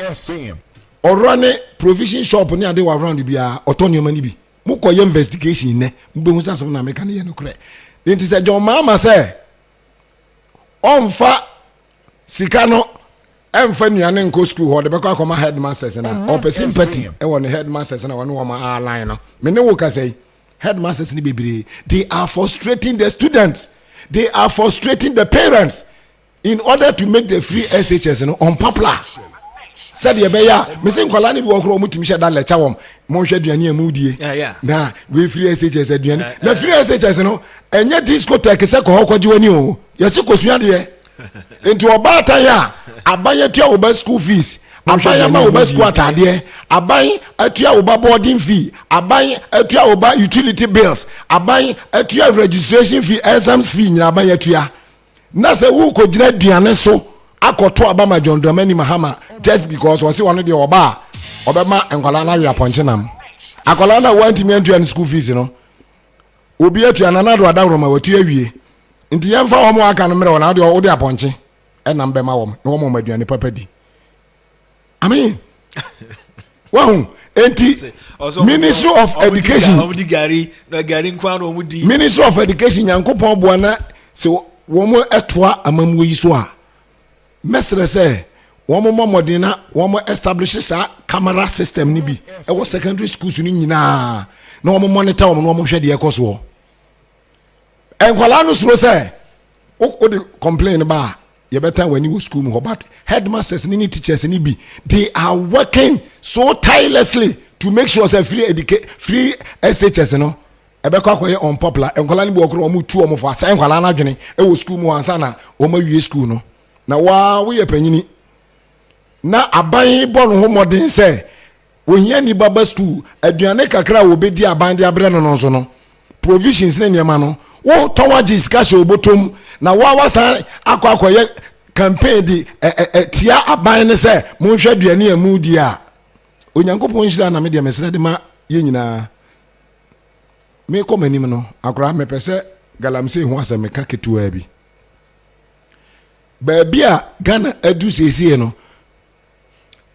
orone provision shop ni ade wa around bia otonyoma ni bi mu ko ye investigation ne mbe hu sasem na meka ne ye no kre enti se John Mahama se onfa sika no emfa nuane nko school ho de beko akoma headmasters na o person sympathy e won headmasters na won wo ma line no me ne wo ka say headmasters ni bebere they are frustrating the students, they are frustrating the parents in order to make the free SHS no unpopular said ye be ya me say nkwala ni bi wo kro mutimi hye da lecture wom mo hwe aduane amudie na we free SHS aduane na free SHS no enye discotheque se ko hokoje wani o yesi kosua de enti obata ya aban atua oba school fees aban ma oba school atade aban atua oba boarding fee aban atua oba utility bills aban atua registration fee exams fee nyina aban atua na se wo ko gina duane so akoto abama John Dramani Mahama just because we see one de oba obema enkwala na wi aponchenam akola na want me atua school fees no obi atua na na do adawroma watua wie nti yemfa wo mo aka no mere wona de wo de aponche enam be ma wo no wo mo maduane papa di amen wow enti Ministry of Education Ministry of Education yankopon bo na se wo mo etoa amamwo yi so a mesre se wo mo momodin na wo mo establish sa camera system ni bi e wo secondary schools ni nyina na wo mo monitor wo no mo hwede ekoso enkwala no suro se o de complain ba you better when you school mo but headmasters ni teachers ni bi they are working so tirelessly to make sure say free SHS no e be kwa koye unpopular enkwala ni bi okro mo tu o mo fa sa enkwala na dwene e wo school mo ansa na o ma wie school no na wa wo ye panyini na aban bo no ho modern say wo hia ni baba school aduane kakra wo be di aban de abre no no so no provisions ne niam no wo towa discussion obotom na wa san akwakoye campaign di tia aban ne se mo hwe aduane amudi a onyankopon hira na me de mesere de ma ye nyina me komanim no akora me pese galamse ho asem ka ketua bi Babia Ghana edu sesi no.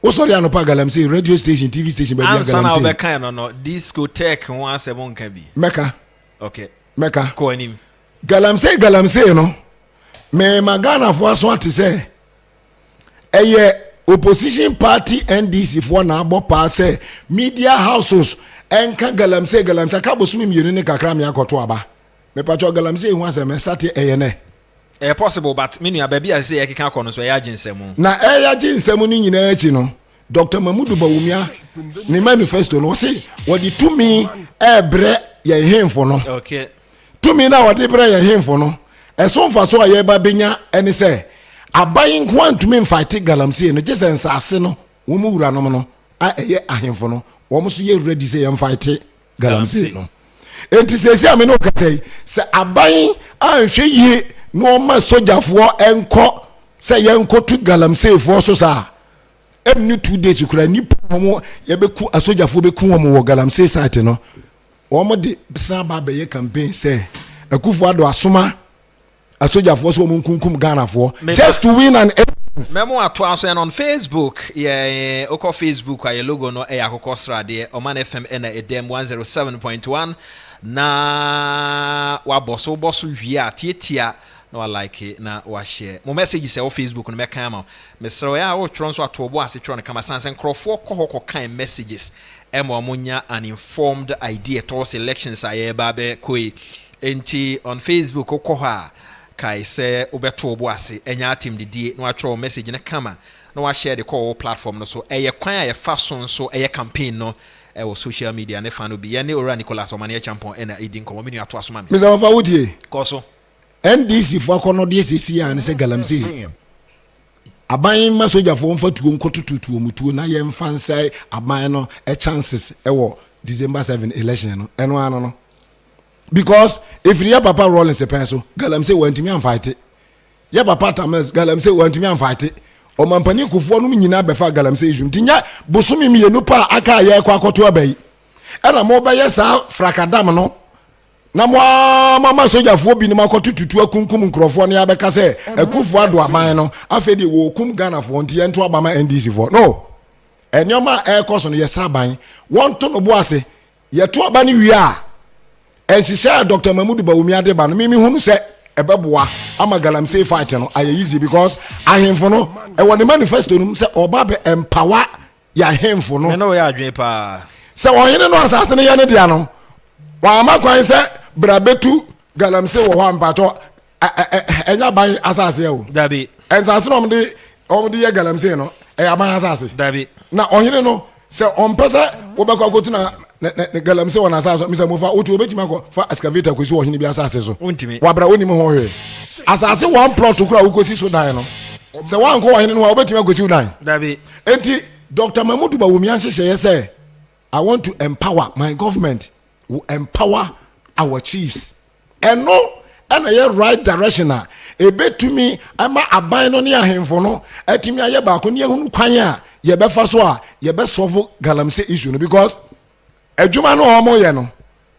O sorry anopa galamse radio station TV station babia galamse. Answer na obeka no discotheque ho asem nka bi. Meka. Okay. Meka. Ko anim. Galamse no. Me magana fo aso ate say. Eye opposition party NDC for na abo pa say media houses enka galamse ka bosumi mienu ne kakra me akoto aba. Me pacho galamse ho asem start eye ne. Possible but menu ababi I say ekeka kono so ya ginsemu na ya ginsemu ni nyina echi no Dr. Mamudu Bawumia ni manifesto no say what the to me ebre ye hemfo no okay to me na what ebre ye hemfo no eso mfa so aye ba benya ene say abayin kwantumi mfight galamsey no just ensase no wo mu wura no no a eye ahemfo no wo mo so ye ready say ye fight galamsey no enti sesi ame no katai se abayin anhwe yie no ma sojafo enko se ye enko tu galamsey fo so sa every 2 days kura ni pomo ye beku asojafo beku wo mo wo galamsey site no wo mo de bisa ba be ye campaign say akufo ado asoma asojafo so mo nkunkum Ghana for just to win an memo ato aso on Facebook oko Facebook aye logo no akoko srade Omanfm na edem 107.1 na wa boso hwia tietia na wa like na wa share mo message say o Facebook no me kan ma mesro ya wo tron so ato obo ase tron kama sansen crofo ko kan messages omunya an informed idea to elections aye ba be koi enti on Facebook okoha kai se obeto obo ase enya team didie no atro message na kama no wa share the call platform no so eye kwan aye fason so eye campaign no e social media ne fa no bi ye ne ora Nicholas Omane champion ena edin komo menu ato asoma me Mr. Fawudie koso NDC for kono de sesi ya ne se galamsey aban ma soja fo mfa tuo nkotututuo mutuo na ye mfa nsai aban no a chances e wo December 7 election no eno ano no because if your papa rolling se penso galamsey wantimi am fight ya papa tamas galamsey wantimi am fight o mampani kufuo no nyina befa galamsey jum tinya bosumi mienu pa aka ye kwa akoto abai era mo ba ye sa frakadam no na mama soja fo bi ni makoto tutu akunkum nkrofo ne abeka se akufu ado aban no afedi wo kum Ghana fo nti ento abama NDC fo no enyoma ekoso no yesra ban wonto no bo ase yeto abani wi a enshisha Dr. Mahmoud Bawumia ade ba no mimi hunu se ebeboa ama galamsey fight no aye easy because ahemfo no e won manifesto no se oba be empower ya ahemfo no no ya adwen pa se wohene no asase ne ya ne dia no wa ma kwan se brabetu galamsey wo ho ampato enya ban asase ya o dabi ensase no omde ya galamsey no e aban asase dabi na ohene no se ompesa wo be kwa kotu na galamsey wona asase mi se mo fa otu obetima ko fa excavator ko si ohene bi asase so wa bra woni mo ho hwe asase one plot kura wo kosi so dan no se wan ko ohene no wa obetima ko si dan dabi enti Dr. Mahmoud Bawumia nhye say I want to empower my government will empower our chiefs and no and a right direction e betumi ama aban no ne ahemfo no atimi aye ba ko ne hunu kwan a ye be fa so a ye be solve galamsey issue no because adwuma no omo ye no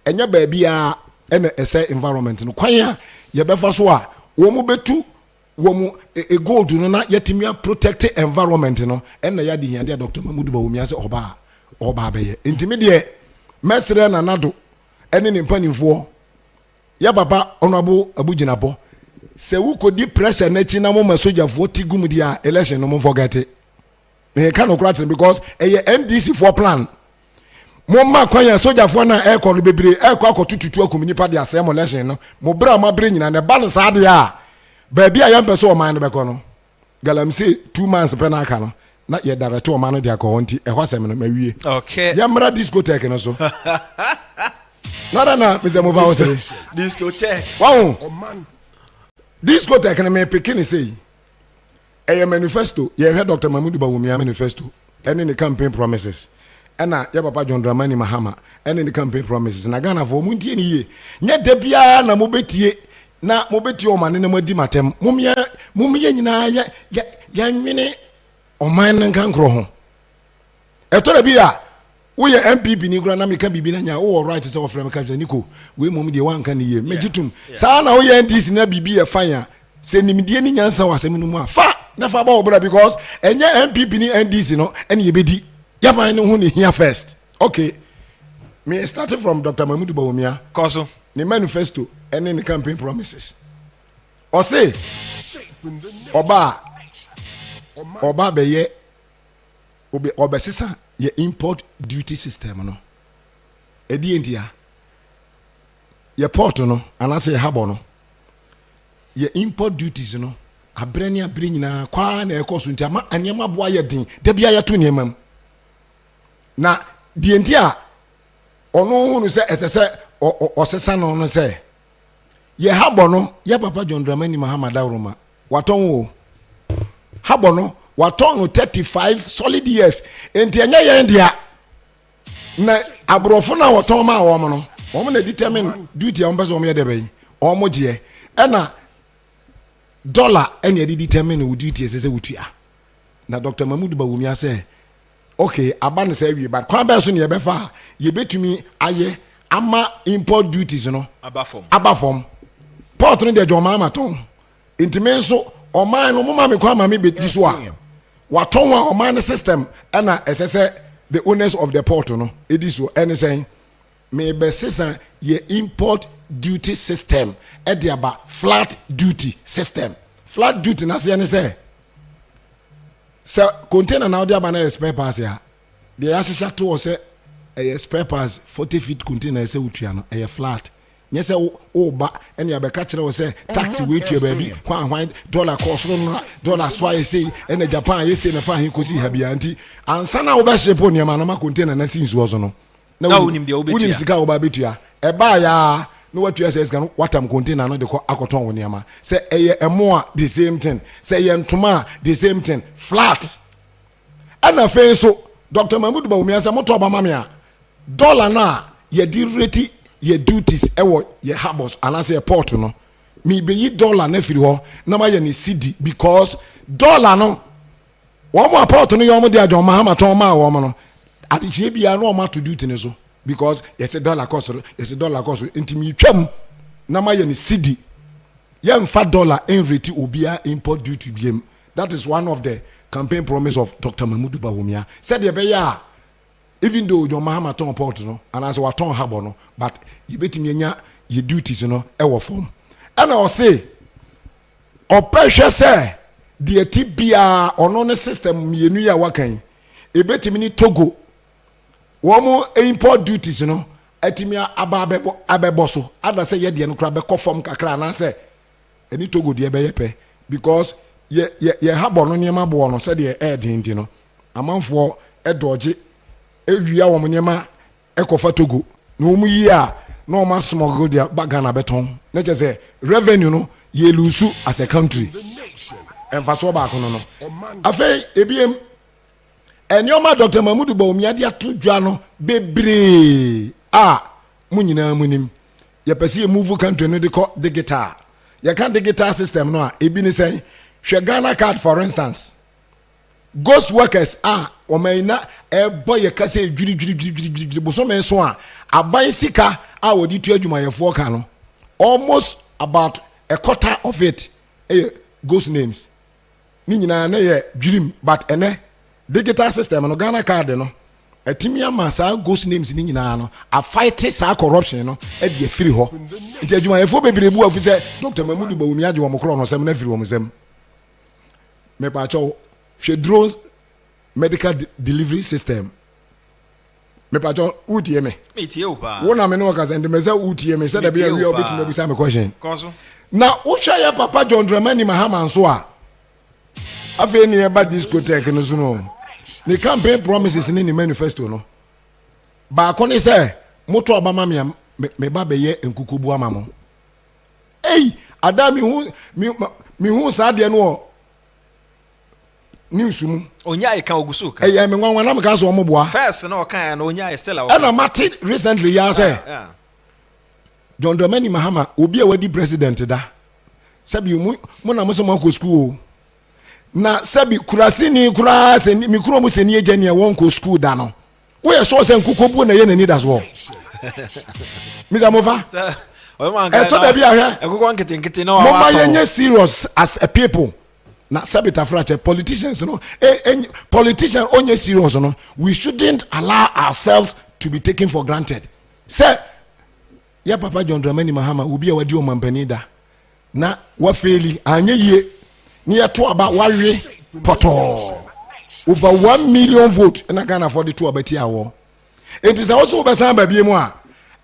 enya ba bia ena ese environment no kwan a ye be fa so a wo mu betu wo mu e gold no na yetimi protect environment no ena ya di hiande Dr. Mahmoud Bawumia se oba be ye intimi de mesre na nado ene ne mpanimfo ya papa onabo abuginabo se wu kodi pressure na chi na mo masojafo tigum dia election no mo forget it me can okra because NDC for plan mo ma kwanya sojafo na aircon no bebre aircon akotututu akomni pa dia sem election no mo bra ma bre nyina ne balance ade a ba bia ya mpeso o man no beko no galamsey 2 months pe na aka no na ye director o man no dia ko nti e hwasem no mawie okay ya mra discotheque no so nada na Mr. Mova Osere discotheque wow discotheque na me pikin say a manifesto ye head Dr. Mahmoud Bawumia manifesto and in the campaign promises and ya papa John Dramani Mahama and in the campaign promises na Ghana for muntie ni ye nya da bia na mobetie o man na madi matem mumye nyina ya nwene o man nkan kro ho etora bia we MPP ni gura na meka bibi na nya wo right say of frame captain niko we mom de wan kan ye megitum sa na wo NDC na bibi e fanya se nimdie ni nyansa wasem no mu afa na fa ba obra because enya MPP ni NDC no ene ye bedi yaban no hu ni here first okay me started from Dr. Mahmoud Bawumia koso ni manifesto ene ni campaign promises o say oba be ye obesisa ye import duty system no edi entia ye port no anase ye habo no ye import duties no abre nyina kwa na ekoso ntia ma anyema boa ye din da bia ye to nyemam na di entia ono hunu se esese osesa no se ye habo no ye papa John Dramani Mahama Dawroma waton wo habono waton 35 solid years enti enye yen dia na abrofo na waton ma wo no wo na determine duty am bezo me de bay o mo je na dollar ene de determine wo duty ese wutua na Dr. Mahmoud Bawumia say okay abane say wi but kwa be so ne be fa ye betumi aye ama import duties no abafom port no de joma amaton intime so oman no mama me kwa ma me beti so a waton wa oman system na esese the owners of the port no edi so any saying me be sesa ye import duty system e de aba flat duty system flat duty na say so container now there na spare parts ya the ashisha to say a spare parts 40 feet container say utua no a flat nye say o ba ene ya be ka kire wo say taxi we tua baby kwan dollar cost no dollar so ay say ene Japan ye say na fa hin kosi ha bia anti ansa na wo be shepo ne ma na ma container na sin so no na unim de obetua unim sika wo ba betua e ba ya no watua say sika no watam container no de ko akoton wo ne ma say eye emo the same thing say ye ntoma the same thing flat ana fe so Dr. Mahmoud Bawumia say moto ba mamia dollar na ye di rate ye duties ewo ye harbors anase ye port no me be yi dollar na firi ho na ma ye ni cedi because dollar no wo mo port no yo mo de ajo ma ton ma wo mo no atichie bia no ma to duty ne so because yes dollar cost intimi twam na ma ye ni cedi ye mfa dollar en rate obia import duty biem. That is one of the campaign promise of Dr. Mahmoud Bawumia said ye be ya even though your Mahama ton port no and as wa ton harbor no but you betimi nya your duties no e wo form and I say o pressure say the tibia ono ne system mienu ya wakan e betimi ni Togo wo mo import duties no atimi abebo so ada say ye de no kra be form kakra na say eni Togo de be yepe because ye harbor no niam abo no say de e din no amanfo e doje ewia wo nyema ekofa Togo no mu yi a no ma smuggle dia bagana beton na je say revenue no ye lose as a country emfaso ba kono no afa ebiem enyoma Dr. Mahmoud Bawumia dia to dwa no bebre munyina munim ye pese move country no de ko digital ye kan digital system no a ebi ni say hwe Ghana card for instance ghost workers omaina boy ye kase dwiri boso men so aban sika wodi tu adwumayefo ka no almost about a quarter of it ghost names ni nyina na ye dwirim but ene digital system no Ghana card no atimi ama sa ghost names ni nyina no a fight sa corruption no e de afiri ho nti adwumayefo bebrebu afu se Dr. Mahmoud Bawumia je wo mokro no sem na afiri wo msem me pa cho hwe drones medical delivery system me pa cho utie me tie o pa wona me no ka send me say utie me say da be wi obeti me busa me question na wo hwa ya papa John Dramani Mahama nso a afi ni e ba discotheque no so no ni campaign promises ni manifesto no ba ko ni say moto obama me ba be ye enkukubu amamo adami hu sa de no news mu onya e kan ogusu ka me nwanwa na me ka so mo boa first na o kan na onya e still and I met recently ya say John Dramani Mahama obi a wadi president da sabi mu na mo so ko school na sabi kurasi ni kurase mi kuro mu seni eje ne won ko school da no wo ye so se nkukobu na ye na ni da so mi za mo fa o ma ga to da bi ahwe ekukon kete no mo ma ye serious as a people na sabita frache politicians no politician onye serious no we shouldn't allow ourselves to be taken for granted say ya papa John Dramani Mahama obi a wadi o mampani da na wa faili anye yie ni ya to aba wawe poto over 1 million vote na Ghana for the two abati awo it is also obesan ba bie mu a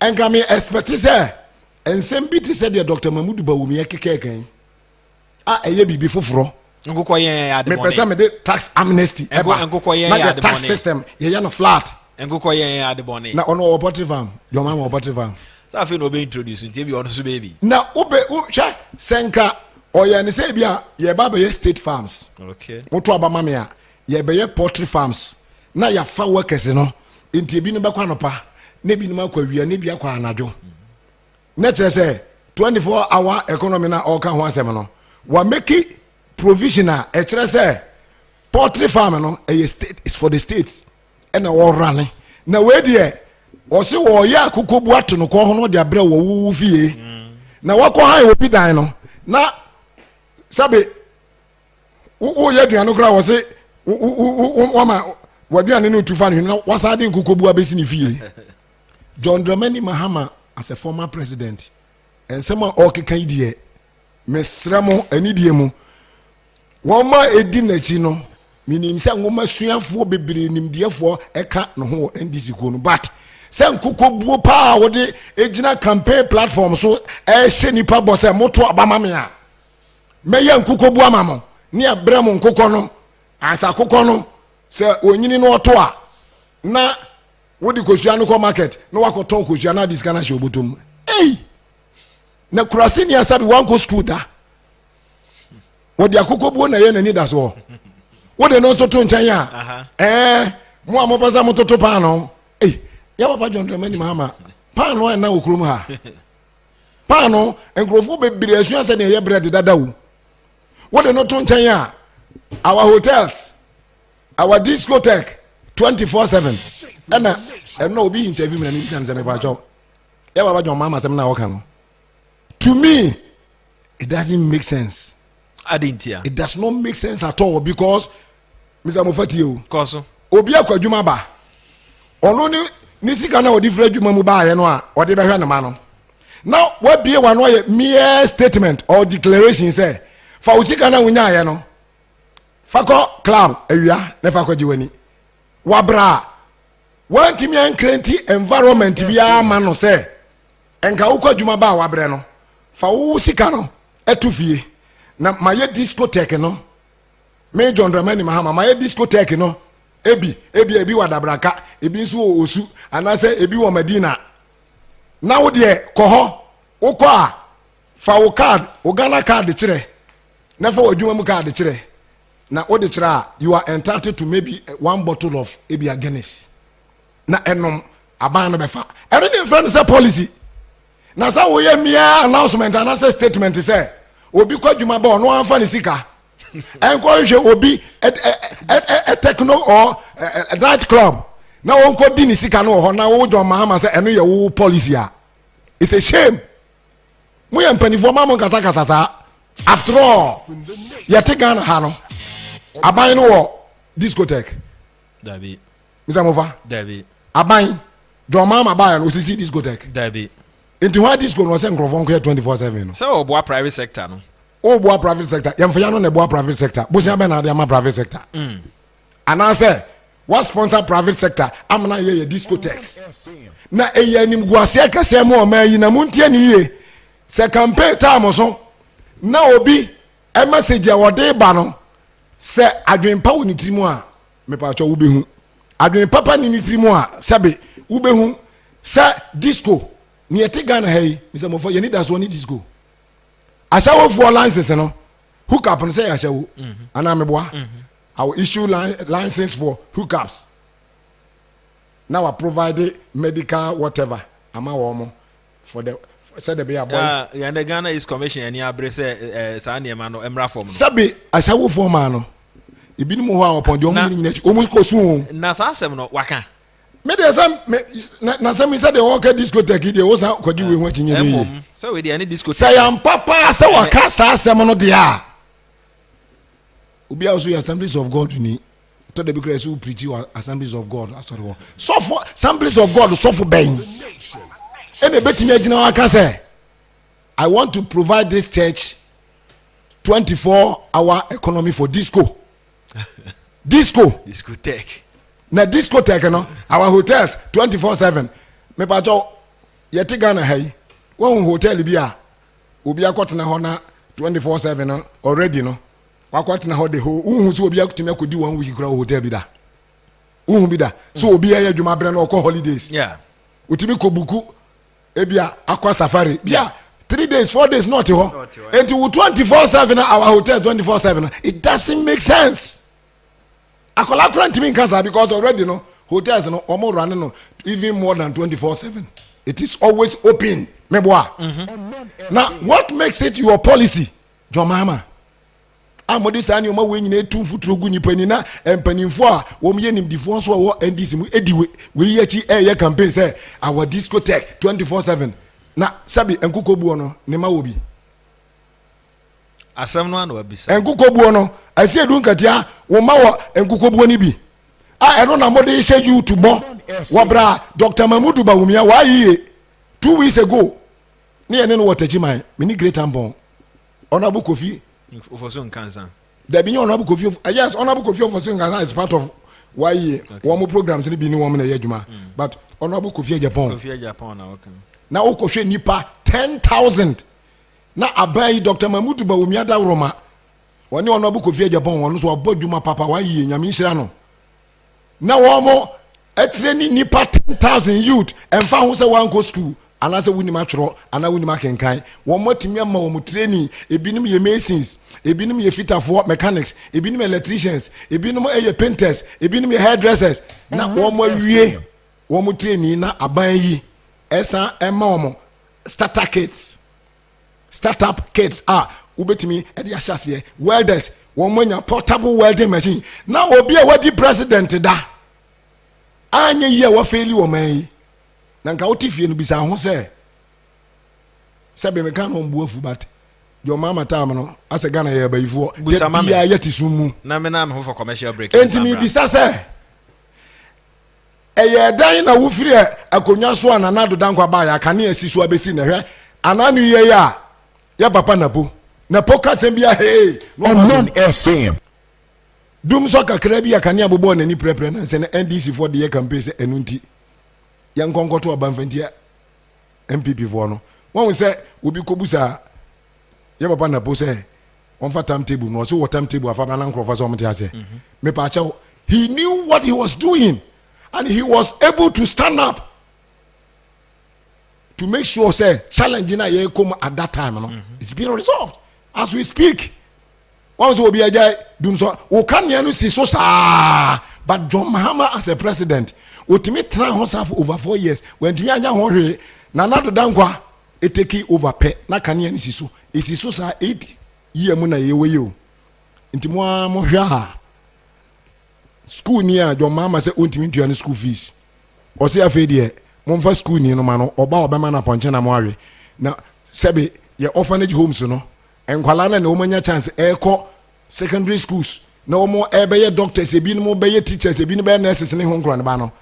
enka me expect say ensem bi ti say the Dr. Mahmoud Bawumia kekeken eye bibi foforo ngukọ yen ya de money me pesa me de tax amnesty ngukọ yen ya de money tax system ye ya no flat ngukọ yen ya de money na ono operative farm your mama operative farm sa fe no be introduce ntie bi ono so baby na ube ucha senka Oya ni say bia ye ba be state farms. Okay. Moto abama me a ye be poultry farms. Na ya fa workers no nti ebi no be kwa nopa na ebi no makwa wia na ebi akwa anajo. Na kire say 24-hour economy na all kan ho asem no. Wa make provisional e kire say poultry farm no state is for the states and all running. Na we there o se wo ya kokobu ato no ko ho no de abre wo wu fie. Na wako han obi dan no na sabe o ye duan no kra wo se wama waduane no tufa no na wasade nkokobu abesi ni fie. John Dramani Mahama as a former president and some okeka idie mesramo anidie mu woma edi nachi no minim se ngoma suafo bebre nimdiefo eka no ho NDC ko no but se nkokobu pa wo de ejina campaign platform so hye nipa bo se moto abama me a meye nkokobu amamo ne abramo nkokɔ no asa kokɔ no se onyini no oto a na wodi kosua no ko market no wakoton kosua na diskana hye obotom na kurase ni asabi wan ko school da wodi akokobu na ye nani da so wodi no so to nkyan a mo amopasa mo toto pa no ya papa John Dramani Mahama pa no na okrum ha pa no enkrofo bebire asu ase na ye bread dada wo wodi no to nkyan a our hotels our discotheque 24/7 and no be interview me na ni chance me pa cho ya papa John Mahama sem na woka no. To me, it doesn't make sense. It does not make sense at all because Mr. Mufati Koso obi akwa dwuma ba ono ni sika na odi fra dwuma mu ba ye no a odi be hwe ne ma no now what be one way mere statement or declaration say fa usika na wunya ye no fako club awia na fako jiwani wabra wanti mi ankrenti environment bia ma no say enka ukwa dwuma ba wabre no fa wo sika no etufie na maye discotheque no me John Dramani Mahama maye discotheque no ebi wadabraka ebi nso osu anase ebi wo Medina na wo de koho ukọ a fa wo card wo Ghana card kire na fa wadwuma mu card kire na wo de kire a you are entitled to maybe one bottle of ebi Guinness na enom aban no befa ere ni friend say policy na sa wo ye mia announcement and say statement say obi kwadwuma ba ono anfa ne sika enko hwe obi a techno or a night club na won ko di ne sika no ho na wo John Mahama say eno ye wo policy a it's a shame mo ye mpanifo ma mo kasa kasa sa after all ye te Ghana ha no aban no wo discotheque dabi Mr. Mofa dabi aban John Mahama ba no osisi discotheque dabi into what disco no say nkrofon ko 24/7 no so oboa private sector no oboa private sector yemfa no na boa private sector busia be na de ama private sector and I say what sponsor private sector amna ye discotheques na eya anim guase kase mo o mayi na muntie ni ye se campaign time so na obi e message e wode ba no se adwenpa woni tirimu a me pa cho wo behu adwenpa pa ni tirimu a sabe wo behu se disco ni ete Ghana hey Mr. Mofo you need that one disco ashawo for license no hook up no say ashawo ana meboa I will issue license for hookups now I provide medical whatever ama wo for the said the be boys yeah the Ghana is commission any abre say sa na ma no emra form no sabe ashawo form no ebinim ho a opon de omu nyina omu ko su na sa asem no waka me dey some na some say the work discotheque dey wo sa kwaji we ho kinye dey so we dey any discotheque say am papa say waka sa asem no dey a obi also Assemblies of God ni to the because who preach Assemblies of God sorry so for Assemblies of God so for ben and the betimi agina waka say I want to provide this church 24-hour economy for discotheque na discotheque no our hotels 24/7 me pa jo yeti Ghana hay won hotel bi a obi akotena ho na 24/7 no already no wakotena ho de ho uhu so obi akotena kodi 1 week kra hotel bi da uhu bi da so obi ya adwuma bre no ko holidays yeah utimi ko buku ebia akwa safari bia 3 days 4 days not ho until 24/7 our hotel 24/7 it doesn't make sense. Akola grant me cancer because already no hotels no omo running no even more than 24/7. It is always open. Meboa. Now what makes it your policy? Your mama. Amodi sa ni o ma we nyina etu futuro gu nipa ni na empanimfo a wo me nim difo so wo NDC mu ediwe we yi achi campaign say our discotheque 24/7 na sabi enkukobuo no ne ma wo bi asem no anu abisa enkukobuo no asi edu nkatia wo ma wo enkukobuo ni bi eno na mode hye YouTube wo bra Dr. Mamudu Bawumia wa yi 2 weeks ago ni ene no watachiman mini great ambon Honorable Kofi Ofosun Kansan. There be Honorable Kofi. Yes, Honorable Kofi Ofosun Kansan is part of why one more programs ni bi ni woman ejuma. But Honorable Kofi Japan. Kofi Japan na okay. Na okofwe nipa 10,000. Na abai Dr. Mamudu Bawumia da Roma. Wani Honorable Kofi Japan wonu so aboduma papa why nyame nhira no. Na wo mo etreni nipa 10,000 youth emfa ho se wan go school. Anase wuni matro ana wuni makenkan wo motimi ama wo training ebinim ye masons ebinim ye fitafo mechanics ebinim electricians ebinim ye painters ebinim ye hairdressers na wo mo wie wo mo training na aban yi esa ema wo startup kits ubetimi e de ahase welders wo mo nya portable welding machine na obi a wadi president da anye ye wo faili wo man yi nanka otifie no bisa ho se be me kan on buafu but your mama time no ase Ghana ye bayifo ya yetisumu na me na me ho for commercial break entimi bisa se eye dan na wo firi akonya so anana do dankwa ba ya kane asiso abesi na hwe ananu ye ya papa napo ka sembia Omanfm dum so kakra bi akane abobo na ni prepare na se NDC for the campaign se enunti yan konkoto abanfantia MPP for no one say obi kobusa ye papa na pose on fa timetable no so what timetable afa na nkrofa so mte ase me pa cha he knew what he was doing and he was able to stand up to make sure say challenge na ye come at that time no it's been resolved as we speak. Once obi ajay dum so o kan ye no si so sa but John Mahama as a president otimi try himself over 4 years when timi anya ho hwe na nado dankwa eteki over pe na kane ani siso esiso sa 8 year mu na yewe yo ntimo mo hwa school ni a John Mahama say ontimi ntua school fees o se afi de mo mfa school ni no ma no oba obema na ponche na mo awe na sebe ye orphanage homes no enkwala na o manya chance eko secondary schools na o mo ebe doctors ebi no mo be teachers ebi no be nurses ne ho nkro ne ba no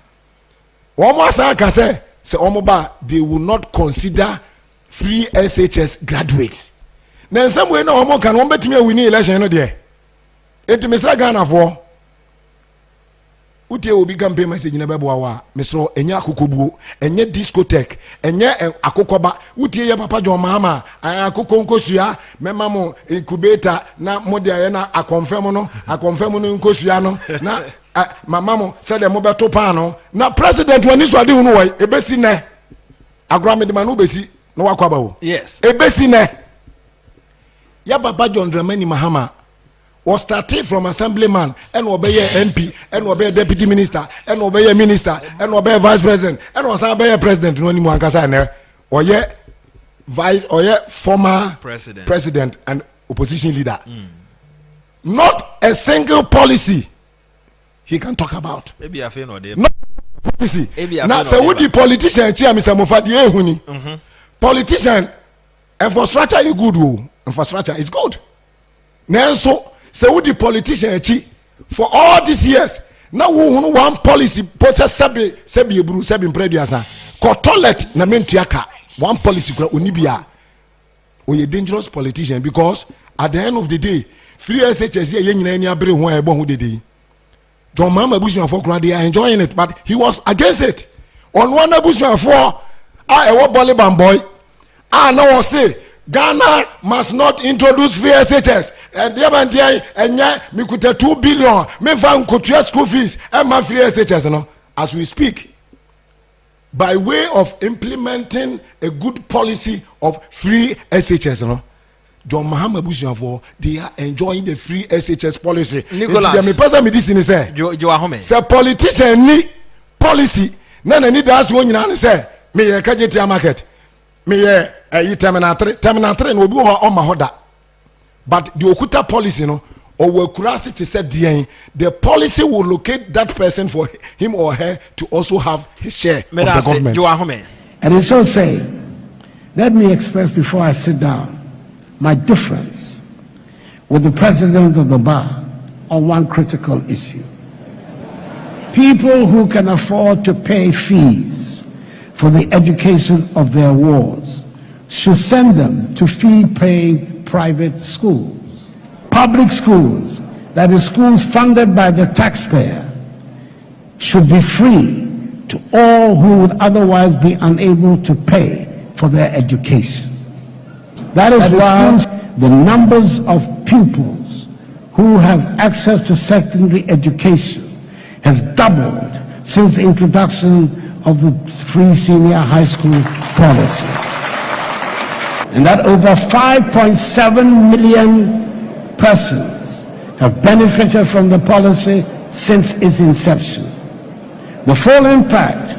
Omo asaka say omo ba they will not consider free SHS graduates. Na some way no omo kan betimi win election no there. Enti mesra Ghana for utie obi campaign message na bebo wa mesro enya akokobuo enye discotheque enye akokoba utie ye papa John Mahama akoko nkosua mema mo incubator na mode aye na akonfirm no nkosua no na mama mo said the mobile to pano na president wani so ade hu no ebesi ne agramede man obesi no wakwaba wo yes ebesi ne ya baba John Dramani Mahama was started from assemblyman and obey MP and obey deputy minister and obey minister and obey vice president and was obey president no ni mo ankasa na oye vice oye former president and opposition leader not a single policy he can talk about. Maybe I feel no dey. No policy. Now say who the politician here Mr. Mofadi ehuni. Politician infrastructure is good infrastructure is good. Now so say who the politician here for all these years now who one policy process sebi eburu sebi mpreduasa ko toilet na mentuaka one policy kura onibia oye dangerous politician because at the end of the day free SHS here ye nyina ani abere ho e bo ho dede John Mahama Bushman for they are enjoying it, but he was against it. On one Bushman for I Boliban boy. Now say Ghana must not introduce free SHS. And me could 2 billion. Me fan could school fees and my free SHS. No, as we speak, by way of implementing a good policy of free SHS, you know. John Mahama Bushafo, they are enjoying the free SHS policy. Nicholas, say politician need policy. None need us when you say me a Kajetia market, me a terminal 3 will be on my hoda. But the Okuta policy, you know, or will curiosity said the policy will locate that person for him or her to also have his share of the government. And in so saying, let me express before I sit down my difference with the president of the bar on one critical issue. People who can afford to pay fees for the education of their wards should send them to fee-paying private schools. Public schools, that is schools funded by the taxpayer, should be free to all who would otherwise be unable to pay for their education. That is why the numbers of pupils who have access to secondary education has doubled since the introduction of the free senior high school policy. And that over 5.7 million persons have benefited from the policy since its inception. The full impact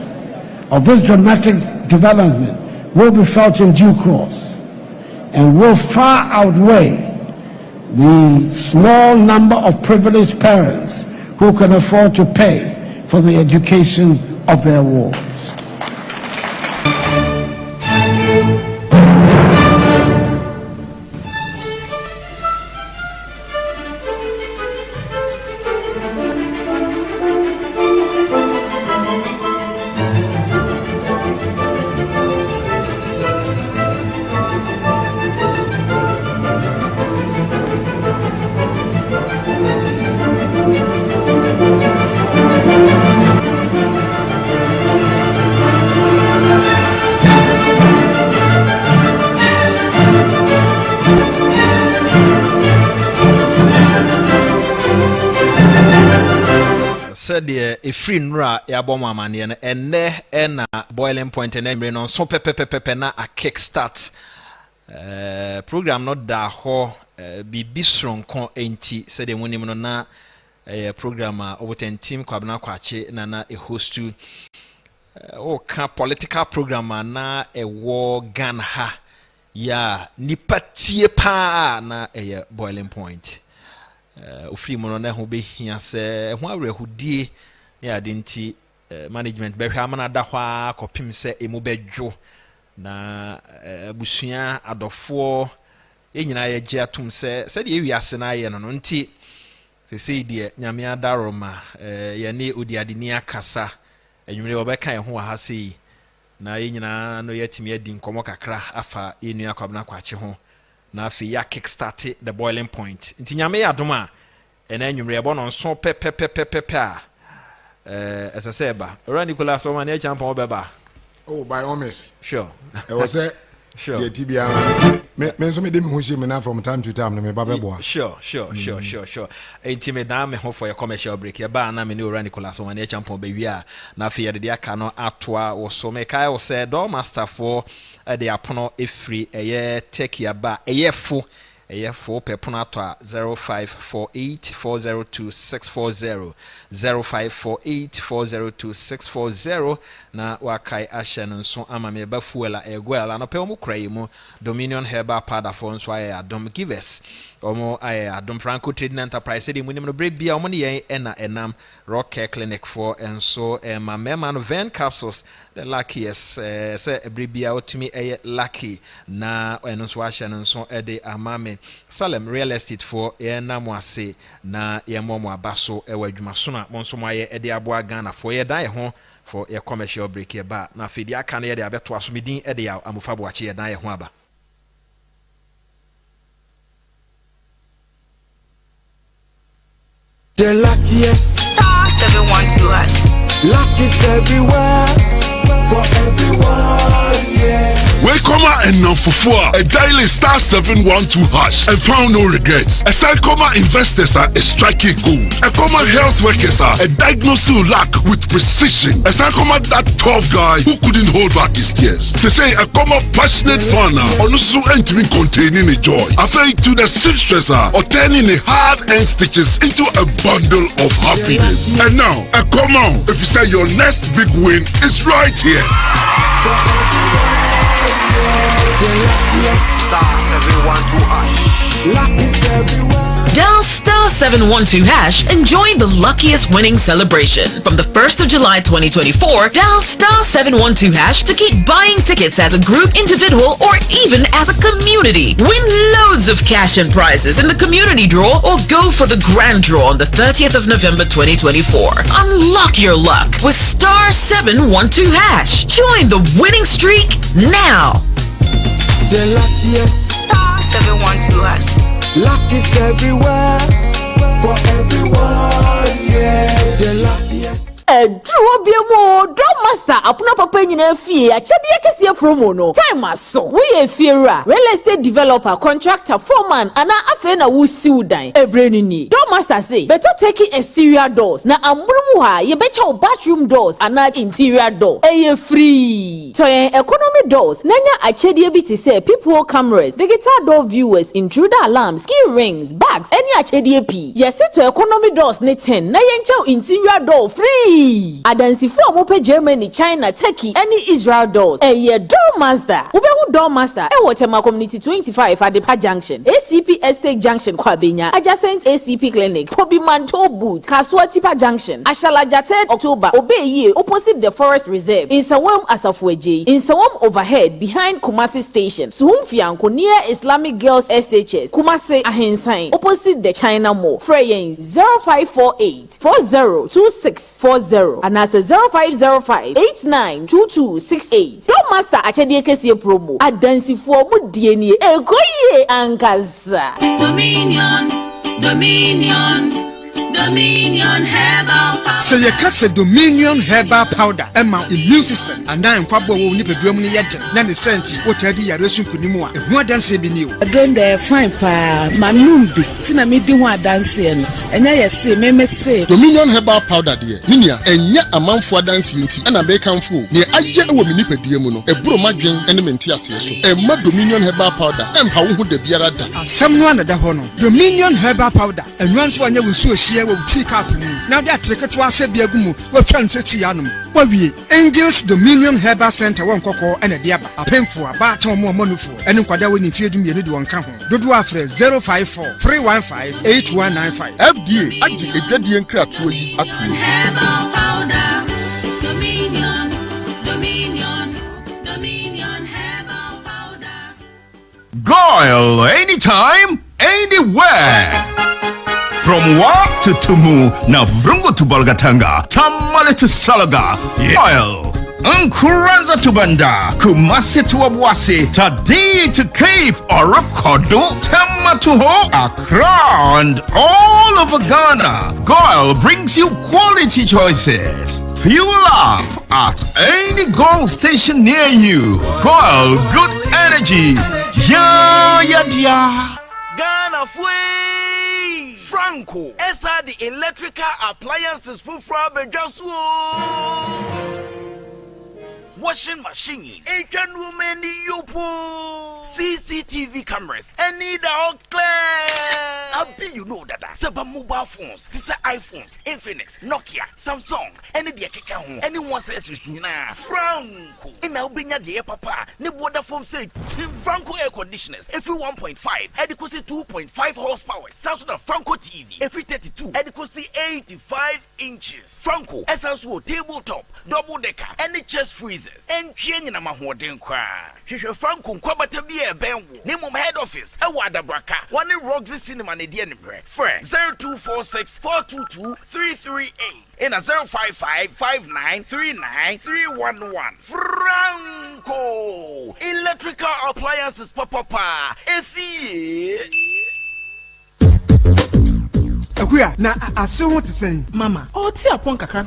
of this dramatic development will be felt in due course and will far outweigh the small number of privileged parents who can afford to pay for the education of their wards. Said a free nra ya bomb amane ene na boiling point and emre no so pepe na a kickstart program not da ho bibi stronko enti said the munim no na program over 10 team kwabna kwache na a host to ka political program na a war gun ha ya nipatie pa na a boiling point. Ofri mono na ho behia se ho awrehudie ya de nti management behwe amana da hwa kopim se emu bedwo na busua adofo enyina ye gye atum se de ewiase na ye no nti se de nyame adaroma ye ne odiadeni akasa enwumre obeka ye ho ha sei na enyina no yatimi adi nkomo kakra afa enu akwabna kwache ho na afi ya kickstart the boiling point nti nyame ya doma ena nwumre ebo no nso pepepepepe a eseseba ora Nicholas Oman e champion obeba oh by almost sure e was say sure the tibia me so me dem ho shey me na from time to time no me babebo sure enti me da me ho for your commercial break ya ba na me ne ora Nicholas Oman e champion be wi a na afi de aka no atoa wo so me kai wo say do master for de apono efri eye take ya ba eye fo pepono ato 0548402640 0548402640 na wakai ashe nso ama me ba fuela egwela no pe omu krai mu Dominion Herbal Powder for nso aye adom givers omo aye adom Franco Trading Enterprise de munim no brebia omo ne yen ena enam Rock Care Clinic for enso ma mema no Ven capsules the luckiest say brebia otumi aye lucky na enso ashe nso de amame Salem Real Estate for ena mwase na yemomo abaso ewa adwumaso na monso mo aye de aboa Ghana for ye dan ho for your commercial break here ba na fidi aka na ye de abeto asomidin e de ya amufa bo ache ye dan ye ho aba the luckiest star 712 hash luck is everywhere for everyone yeah wake Ekoma and Nonfufua, a daily star 712 hash, and found no regrets. Ekoma investors are a striking gold. Ekoma health workers are a diagnosing lack with precision. Ekoma that tough guy who couldn't hold back his tears. Say Ekoma passionate fan also entering containing a joy. After to the stresser or turning the hard-earned stitches into a bundle of happiness. And now, Ekoma, if you say your next big win is right here. Dial star 712 hash and join the luckiest winning celebration. From the 1st of July 2024, dial star 712 hash to keep buying tickets as a group, individual, or even as a community. Win loads of cash and prizes in the community draw or go for the grand draw on the 30th of November 2024. Unlock your luck with star 712 hash. Join the winning streak now. The luckiest star 712 hash. Luck is everywhere for everyone, yeah. The luckiest. Draw be more drum master apuna papa nyina fie achede kese promo no time aso we e fiera real estate developer contractor foreman ana afa na wo siw dan ebrenu ni drum master say better taking exterior doors na amurumu ha ye becha bathroom doors ana interior door eye free to economy doors nanya achede bi ti say people cameras digital door viewers intruder alarms key rings bags any achede pi yes to economy doors ne 10 na yencha interior door free. Adansi for mope Germany, China, Turkey, any Israel doors. Door master. Ubehu door master. Watema community 25 at the Pa Junction. ACP Estate Junction Kwabenya. Adjacent ACP Clinic. Kobi Manto Boot. Kaswati Pa Junction. Ashala Jated October. Obeye opposite the Forest Reserve. In Sawam Asafweje. In Sawam overhead behind Kumasi Station. Suhumfianko near Islamic Girls SHS. Kumasi Ahensain. Opposite the China Mall. Freyen 0548 402640. And that's 0505 892268. Don't master achede kese promo. Adansi for mu dieni ekoye ankaza. Dominion herbal powder. Say you can say Dominion herbal powder. Emma immune system. And now in Fabo will nip a drum in yet. Nan the senti. What I did, I resume Kunimua. And what dance be new? I don't dare fine fire. Manumbi. Tina me do one dancing. And I say, me say. Dominion herbal powder, dear. Minia, and yet a man for dancing. And a bacon fool. Near I yet a woman nip a diamono. A bro magin and a mentias. And my Dominion herbal powder. And how would the beer at that? Someone at the honor. Dominion herbal powder. And once one you will so share will take up. Now that trick to us a biagumu, what chance to Yanum. What we Angels Dominion Herbal Center, one cocoa and a diaba, a pen for a bat or more money for, and in Quadawi in Field you do one count. Do 054 315 8195. FDA, I did a gradient crap to you at Herbal powder. Dominion herbal powder. Goyle, anytime, anywhere. From Wap to Tumu, now Vrungo to Bolgatanga, Tamale to Salaga, Goyle. Nkuranza to Banda, Kumasi to Abwasi, Tadi to Cape, Orokodo, Tama to Ho, Accra, and all over Ghana. Goyle brings you quality choices. Fuel up at any Goyle station near you. Goyle, good energy. Yeah, yeah, yeah. Ghana Fui Franco, Esa the electrical appliances for just washing machine, Asian woman, Yopo, CCTV cameras, and need all clear. I'll be you know that. Several mobile phones, these are iPhones, Infinix, Nokia, Samsung, any the account, anyone says now. Franco, and I'll be near the papa, ne water from say Franco air conditioners, every 1.5, adequacy 2.5 horsepower, Samsung Franco TV, every 32, adequacy 85 inches. Franco, essential tabletop, double decker, any chest freezers, and chain in a mahoden cry. Franco, Quabata be a bamboo, name of head office, a water braka, one in Roxy Cinema, the enemy, friend 0246 422 338, and a 055 5939 311. Franco, electrical appliances, papa, if he. akuya na ase ho te sɛn mama ɔte apɔn kakra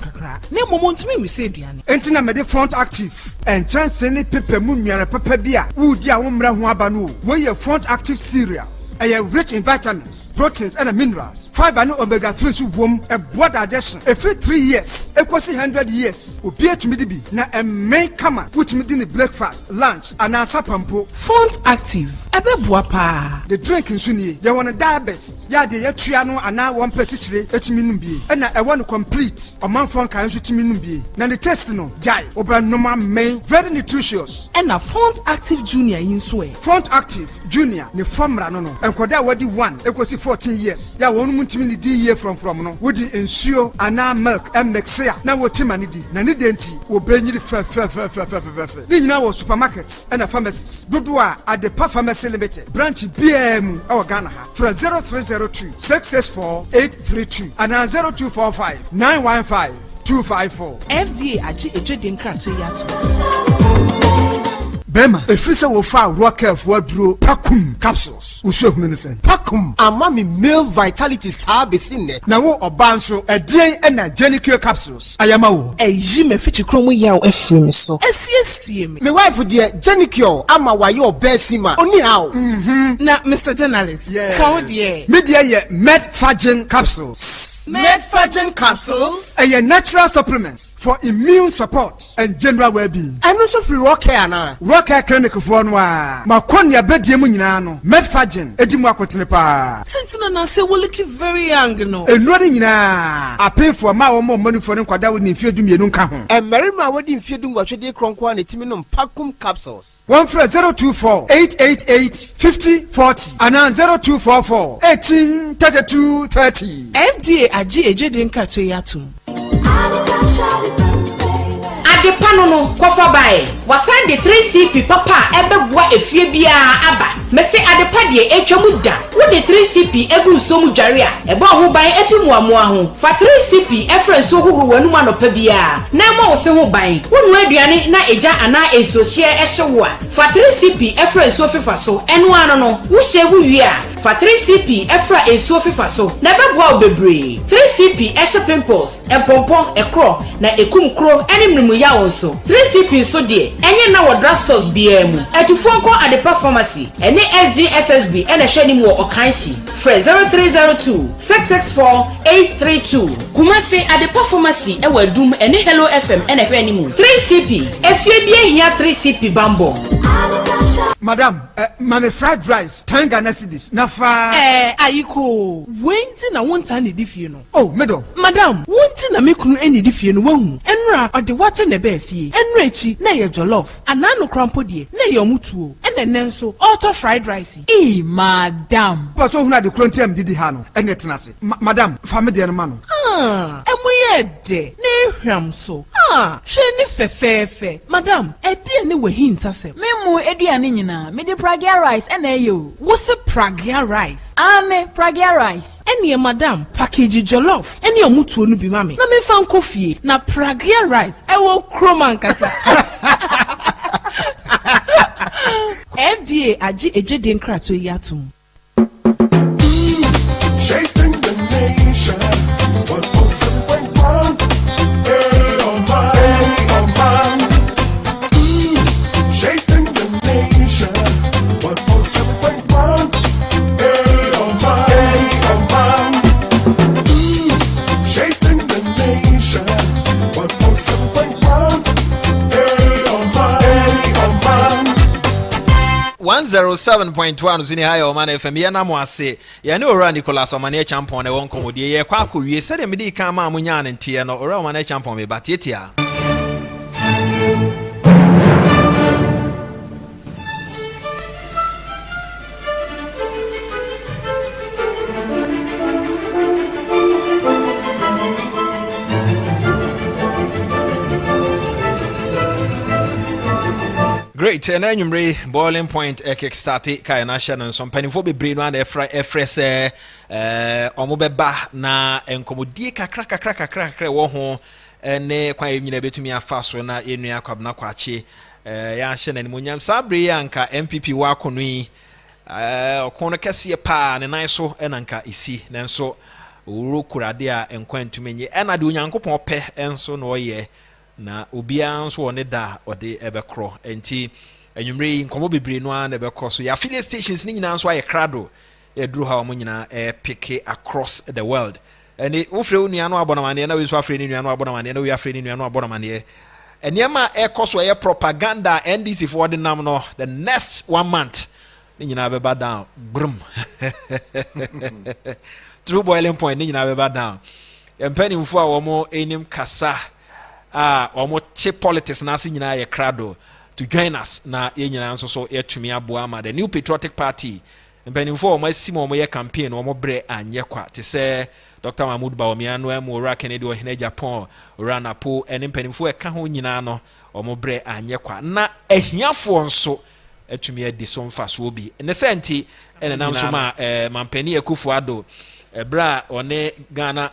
na mmom ntumi mi sɛ aduane enti na mede front active ɛnkyɛnse ne pepa mu nnuane papa bi a wodi a wommra ho aba no wɔyɛ front active cereals ɛyɛ rich in vitamins proteins and minerals fiber ne omega 3 nso wom ɛboa digestion every 3 years ekosi 100 years obi atumi di bi na ɛmɛn kama wotumi di ne breakfast lunch anasa pampo front active ɛbɛboa paa the drink nso nie yɛ wɔ no diabest yɛ de yɛtua no ana wɔn pɛ sikyire etumi num bie ɛna ɛwɔ no complete ɔmanfo nkan nso tumi num bie na the taste no jai obɛnoma mɛn very nutritious ɛna front active junior yi nso ɛ front active junior ne formula no nkɔda wɔdi 1 ekosi 14 years yɛ wɔn mu ntumi ne di yie from no wodi nsuo ana milk mixia na wɔtima ne di na ne denti obenyiri fɛ ne nyina wɔ supermarkets ɛna pharmacies dodo a adepa pharmacy limited branch BM ɛwɔ Ghana ha fra 0302 664 832 and 0245 915 254 FDA agye ejode nkrato yato Bema, efiri sɛ wo fa rocker fo aduro pakum capsules. Wo hwɛ hunu ne sɛ. Pakum ama me male vitality saa besi nne. Na wo ɔba nso ɛdeɛn ɛna Genicure capsules. Ayama wo. Ɛyi me fiti kromo yaw afiri me so. Esiesie me. Me wife deɛ Genicure ama wayɛ ɔbɛsi ma. Oni how. Na Mr. Journalist. Kawo deɛ. Me deɛ yɛ Medfagen capsules. Medfagen capsules. Ɛyɛ natural supplements for immune support and general well-being. Ɛno nso firi rocker ana. Rocker clinic for no a makonya bedie mu nyina no Medfagen edi mu akotene pa sentina na say we look very young no enuro nyina apefo ma wo monifo ne kwada wo ni mfie du mienu nka ho emerima wo di mfie du ngwatwede kronko na timi no pakum capsules 14024 888 5040 and 0244 183230 FDA agi ejede nkrato yatum Adepa no kofa bae wasan de 3CP papa ebeboa efie bia aba mese adepa de etwamu da wo de 3CP egu nsom dware a ebo ho ban efi muamoa ho fa 3CP efren so huru wanu anopa bia na ma wo se ho ban wonu aduane na eja ana esohie ehyewo a fa 3CP efren so fifa so eno ano no wo hyewu wi a fa 3CP efra eso fifa so na beboa obebre 3CP ehye pimples empompo ekro na ekumkro enimnimu ya wonso 3CP so de enye na wo drugstores bia mu atufo nko adepa pharmacy ene SGSSB ene hwani mu okanshi frɛ 0302 664 832 kumase adepa pharmacy ewa dum ene hello fm ene hwani mu 3CP efie bia hia 3CP bambo Madam, mame fried rice, 10 Ghana cedis. Nafa. Ayiko. Wenti na wonta ne difie no. Oh, medo. Madam, wenti na mekunu eni difie no wahu. Enra ode water ne be fie. Enra echi na ye jollof. Anano krampo die na ye omutuo. Ene nso auto fried rice. Madam. Paso huna de kronti am didi ha no. Ene tenase. Madam, family no ma no. Emuye de. Ne hwam so. Hwe ni fefefe. Madam, edi ne we hintasem. Memu eduane nyina, me de pragia rice ena yo. What's a pragia rice? Ane pragia rice. Eni madam, package jollof. Eni omutuo no bi mame. Na me fan kofie. Na pragia rice. Ewo kroman kasa. FDA agi ejede nkrato yatum. Shaping the nation. 107.1. Hey, oh man. Shaping the nation. 107.1. Hey, oh man. Shaping the nation. 107.1. Hey, oh man. 107.1 zini haya Omanfm ya na mwase ya ni ora Nicholas Omane champion e won komodie ye kwa akɔwie sɛ de medi kan ma amunya ne ntie no ora Omane champion me batietia Great, and then boiling point a kick started Kayanashan and some penny for be brain one efres omobeba na enkomodie kakra wo ne kwa yimina betumi afaso na enua kwabna kwache ya hye na nimunyam sabre yanka MPP wa kono yi okono kese pa ne nan so enanka isi nanso owuro kurade a enkwantume nye ena de onyankopon pe enso no ye na obia nso woni da ode ebekro enti enwumre nkomo bebre no an ebekro so ya affiliate stations ni nyina nso aye krado eduru ha omo nyina pick across the world eni ufre onua no abonamane na we so afre ni nua no abonamane na we afre ni nua no abonamane eniema ekoso ye propaganda NDC for the nam no the next 1 month ni nyina beba down brum true boiling point ni nyina beba down empanimfo a womo enim kasa omo che politics na se nyina ye krado to join us na ye nyina nso so yetumi aboa ma the New Patriotic Party empanimfo omo asimo omo ye campaign omo bre anye kwa te se Dr. Mahmoud Bawumia no emu ora Kennedy ohene Japan ora napo ene mpanimfo eka ho nyina no omo bre anye kwa na ehiafo nso atumi adi so mfa so obi ne senti ene nam so ma mampani Akufo Addo ebra one Ghana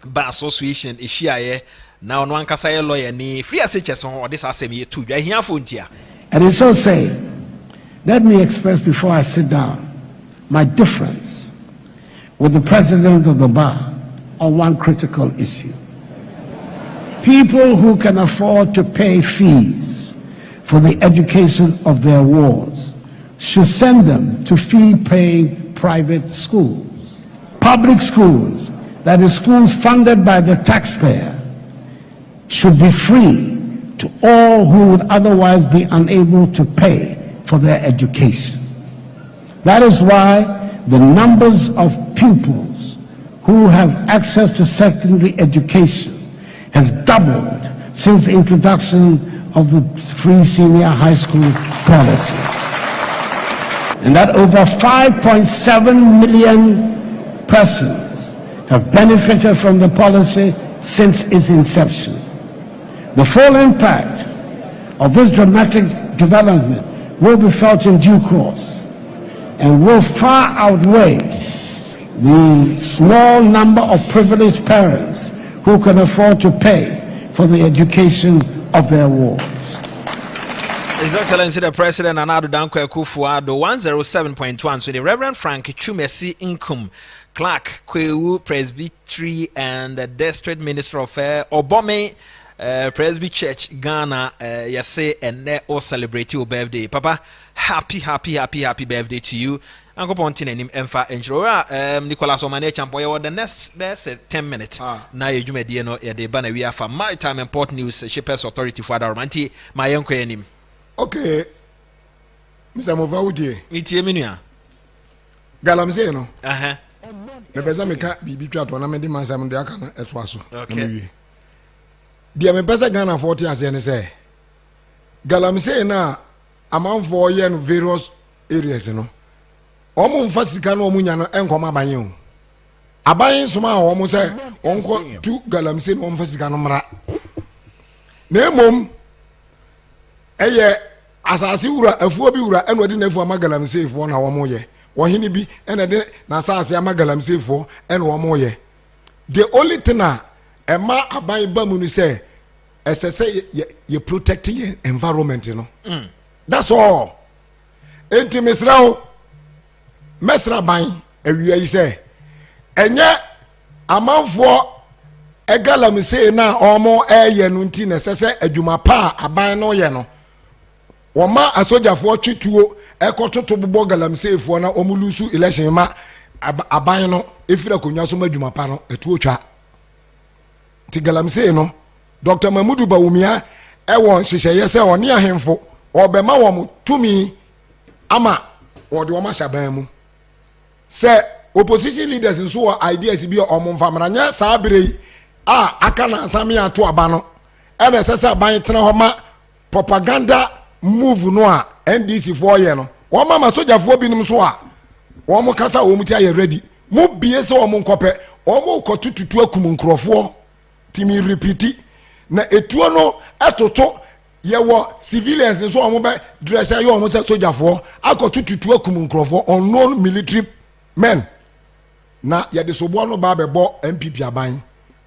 Bar Association ehyiaye na ono ankasa ye lawyer ni free SHS ho ode sa asem ye tudwa ehiafo ntia. And it's so say, let me express before I sit down my difference with the president of the bar on one critical issue. People who can afford to pay fees for the education of their wards should send them to fee-paying private schools. Public schools, that is schools funded by the taxpayer, should be free to all who would otherwise be unable to pay for their education. That is why the numbers of pupils who have access to secondary education has doubled since the introduction of the free senior high school policy. And that over 5.7 million persons have benefited from the policy since its inception. The full impact of this dramatic development will be felt in due course and will far outweigh the small number of privileged parents who can afford to pay for the education of their wards. His Excellency the President Nana Dankwa Akufo Addo 107.1 so the Reverend Frank Chumesi Inkum Clark Kwewu Presbytery and the District Minister of Obome Presby Church Ghana yase ene o celebrate your birthday papa happy birthday to you Uncle Pontin and him emfa enjora Nicholas Omane Champoya the next best 10 minutes na yedwumadi no ye de ba na wi afa maritime import news shippers authority for that romanti my yanko enim okay Mr. Movawudi itie menua galamse no me pesa me ka bibi twa to na me de mansam de aka no eto aso okay dia me pesa Ghana 40 ase ne say galamse na amanfo ye no various areas no omo mfa sika no omunya no enkoma abanye o abanye soma a omo say onko tu galamse no mfa sika no mra na emom eye asase wura afuo bi wura eno de na afuo ama galamse fo na omo ye wohini bi ene de na asase ama galamse fo eno omo ye the only thing Emma abai bamunu say say you protecting your environment, you know. That's all. Enti mesrao mesra ban ewiya yi say enye amanfo egala me say na omo eye no nti na sese adwuma pa aban no ye no woma asojafo twituo ekototo bobo galamsefo na omulusu election ma aban no efira konwa so madwuma pa no etuo twa ti galamse no Dr. Mahmoud Bawumia ewo nhyehyeye se oni ahemfo obema wo tumi ama wo de wo mashaban mu se opposition leaders nso wo ideas bi o momfamra nya saabere aka na asame ato aba no ene sese aban tena ho ma propaganda move no a NDC for ye no wo mama sojafo bi nim so a wo mo kasa wo mu ti aye ready mo bie se wo mo nkope wo mo kotututu akum nkrofo timi repeat na etuo no etoto ye wo civilians nso wo mo be dresser ye wo mo se sojafo akotututu akum nkrofo unknown military men na ye de sobo no ba bebo MPP aban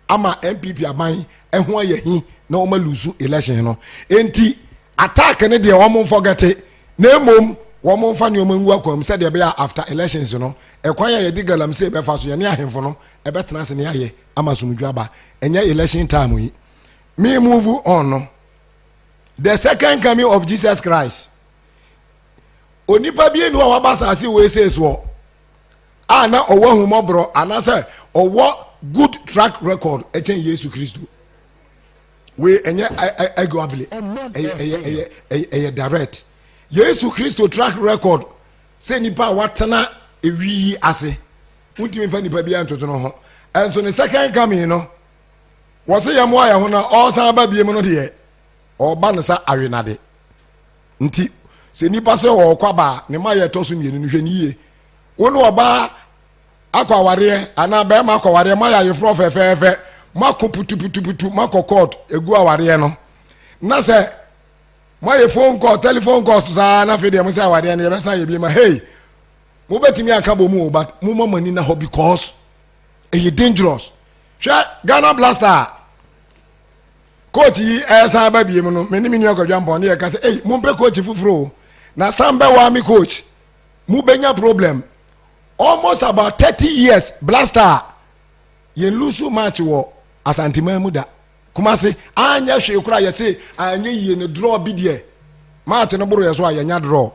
ama MPP aban eho ayehi na o ma lusu election no enti attack ne de o mo forget na emom wɔn mfa nneɛma ngu akwam sɛ deɛ bɛyɛ after elections no ɛkwan yɛ yɛde galamsey bɛfa so yɛne ahemfo no ɛbɛtena ase ne ayɛ ama somdwa ba ɛnyɛ election time yi me move on no the second coming of Jesus Christ onipa bi enu a waba asase wɔ ese soɔ a na ɔwɔ ahumɔborɔ anasɛ ɔwɔ good track record ɛkyɛn Yesu Kristo we ɛnyɛ ɛguabili ɛyɛ direct Yesu Kristo track record sɛ nipa a watena ewi ase ntumi fa nipa bi antoto no ho ɛnso ne second coming no wɔsɛ yɛ mo ayɛ ho na ɔsan ba bie mu no deɛ ɔba no sa awenade nti sɛ nipa sɛ ɔkɔ ba ne ma yɛ tɔ so mmienu no hwɛ ne yie wo ne ɔba akɔ awareɛ anaa bɛrima akɔ awareɛ ma yɛ ayeforo fɛfɛɛfɛ makɔ putuputuputu makɔ court egu awareɛ no na sɛ mo ayɛ phone call telephone call saa na afei deɛ mo sɛ awareɛ no yɛbɛsan yɛ bi ma hey mo bɛtumi aka bɔ mu o but mo ma mani na hɔ because ɛyɛ dangerous hwɛ Ghana Blaster coach yi ɛsan ba bie mu no me ne me nua kwadwa mpɔ ne yɛ ka sɛ hey mo mpɛ coach fufuro na san bɛ wa mi coach mo bɛnya problem almost about 30 years Blaster yɛn lose match wɔ Asanteman mu da Kumasi anya hwe kura yɛ se anya yie ne draw bi deɛ match no boro yɛ so a yɛnya draw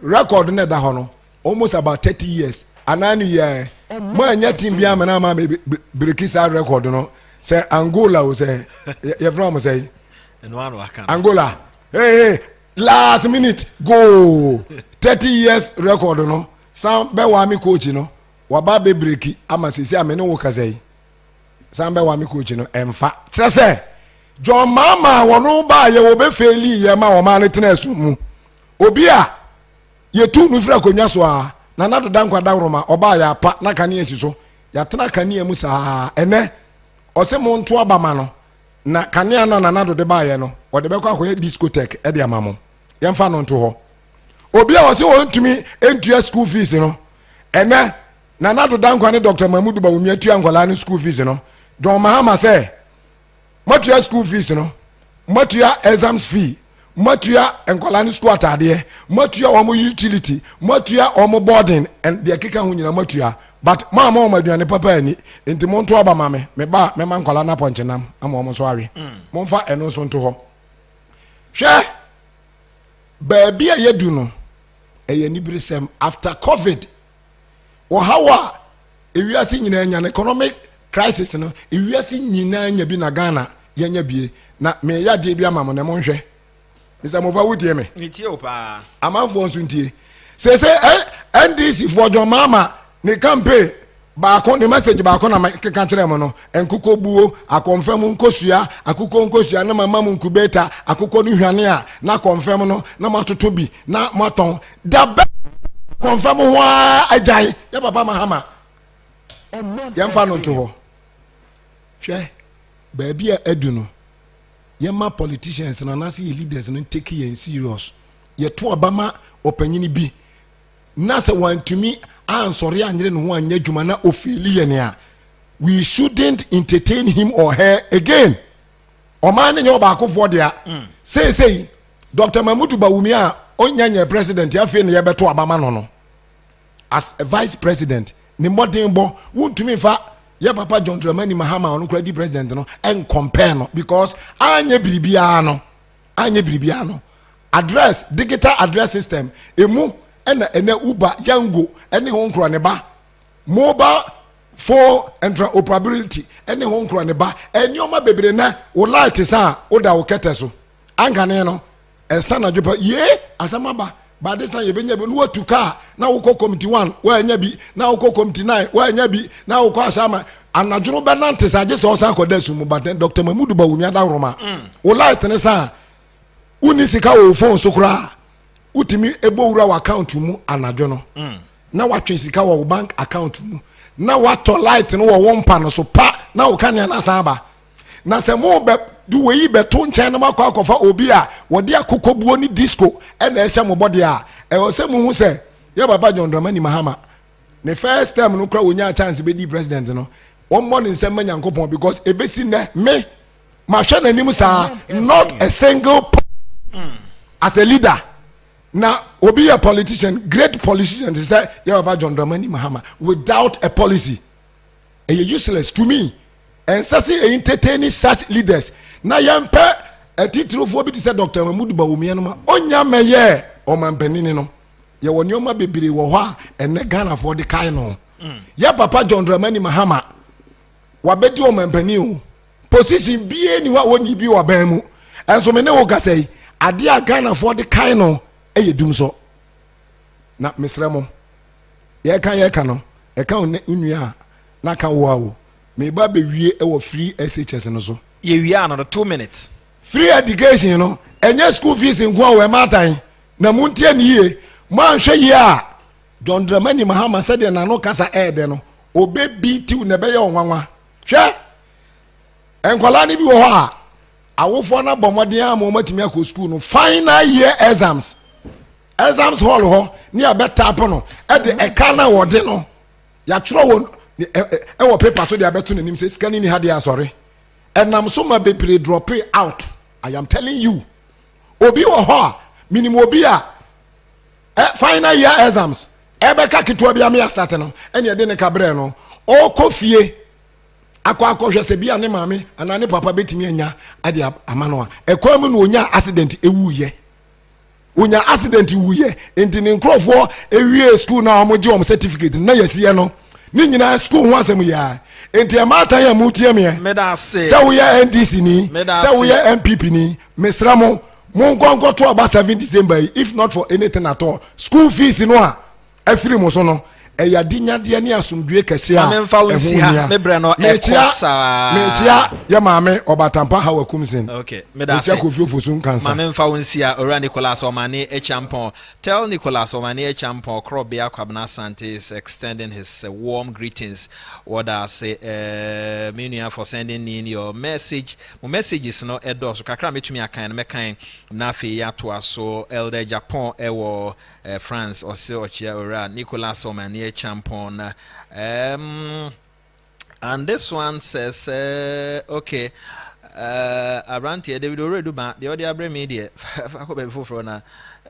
record ne da hɔ no almost about 30 years anani yɛ mo anya team bi amana ma break sa record no sɛ Angola o sɛ yɛ from sɛ Angola hey last minute go 30 years record no san bɛ wa mi coach no waba be break ama sisi amene wo kasa yi san bɛ wa mi coach no emfa kyerɛ sɛ John Mama wɔno ba yɛ wo be feli yɛ ma wo ma ne tena su mu obi a yɛ tu nu fira konwa so a na nado dankwa dawroma oba ya pa na kane esi so ya tena kane mu saa ene ɔsɛ mo nto abama no na kane na nado de ba yɛ no ɔde bɛkɔ akɔyɛ discotheque e de amamo yɛmfa no nto hɔ obi a ɔsɛ wɔntumi entua school fees no ene na nado dankwa ne Dr. Mahmoud Bawumi atua nkwala ne school fees no John Mahama sɛ matua school fees no matua exams fee matua nkwala ne school atade matua omo utility matua omo boarding and de keka ho nyina matua but mama o maduane papa ani enti mo nto aba mame me ba me man nkwala na ponchenam ama omo so awe mo mfa eno so nto ho hwe ba bia yedu no eye nibresem after covid o hawa ewiase nyina nya economic crisis no ewiase nyina nya bi na Ghana yenya bie na me ya de bi ama mo ne mo hwe Mr. Mova wutie me nitie o pa amanfo nso ntie se NDC for John Mama ne campaign ba ko ne message ba ko na keka kire mo no enkoko buo akonfirm nkosua akoko nkosua na mama mu nkubeta akoko no hwane a na confirm no na matoto bi na maton da be confirm ho agyan ya papa Mahama yamfa no to ho hwe ba bia adu no yema politicians na nasi leaders no take yen serious ye to obama opanyini bi na se wantumi ansori anyere no ho anya dwuma na ofeli ye ne a we shouldn't entertain him or her again oman ne oba akofo dia say Dr. Mahmoud Bawumi a onyanya president ya fe ne ye beto obama no as a vice president ne modern bo wuntumi fa ya papa John Dramani Mahama onu kura di president no en compare no because anye biribia no address digital address system emu ena Uber Yango ene ho nkura ne ba mobile phone interoperability ene ho nkura ne ba enioma bebre na wo light sa o da wo kete so ankane no esa na jopa ye asama ba by this time you benya be no to car na wo committee 1 wa anya bi na wo committee 9 wa anya bi na wo asama anadworo be nante sa je so san koda su mu but Dr. Mahmoud Bawumi adawroma wo light ne sa uni sika wo phone so kura utimi ebo wura wa account mu anadwo no na watwe sika wo bank account mu na wato light no wo wompa no so pa na wo kan ya na san ba na se mo be du we yi beto nchen na makwa akofa obi a wode akokobuo ni disco e na ehye mo body a e o se mu hu se ya baba John Dramani Mahama the first time no kra wonya chance be di president no one morning say manyankopon because ebesi ne me ma hwe nanim sa not a single as a leader Now, obi a politician, great politician, he said, yeah, about John Dramani Mahama, without a policy. And you're useless to me. And such entertaining such leaders. Now, yampe, a title for me to say Dr. Mahmoud Bawumianoma, Onya Maye, Omanfm no. Ya wanyoma bibiri wa and ne Ghana for the kaino. Ya papa John Dramani Mahama, wabeti Omanfm position be ni wa woni bi wa ban mu. And so many woka say, adia Ghana for the kaino. Eye dum so na mesremo ye kan no e kan unua na kan wo awo me ba be wie e wo free SHS no so ye wie an 2 minutes free education no enye school fees nko we matan na muntie ni ye man hwe ye a John Dramani Mahama said na no kasa ede no obe biti na be ye onwanwa hwe enkola ni bi wo ho a awofo na bomode a mo matimi akọ school no final year exams hall ho ni abeta no e de eka na wode no ya tworo won e wo paper so de abeto nanim say scan ni hade asori enam so ma be pre drop out. I am telling you obi wo ho minimum obi a final year exams e be ka kitwa bia me start no ene de ne kabre no o kofie akwa hwe se bia ne maame ana ne papa betimi anya ade amano a ekwa mu no onya accident ewuye unya accident wuye enti ne nkrofo ewie school na omoje om certificate na yesiye no ni nyina school ho asem ya enti amata ya mutie me se wo ya NDC ni se wo ya MPP ni mesramo mon gongo to about 7 December if not for anything at all school fees no a afiri mo so no eya dinya de ne asomdue kese a me bre no ekosa mechia ya maame obatampa ha wakumsen okay me da say maame mfa wonsia ora Nicholas Omane Echampon tell Nicholas Omane Echampon Krobia Kwabna Sante is extending his warm greetings what I say meaning for sending in your message my messages no edo so kakra metumi akan me kan na fe ya to aso elder Japan ewo France or se ochia ora Nicholas Omane Champon and this one says okay around here David already do the other bring media before na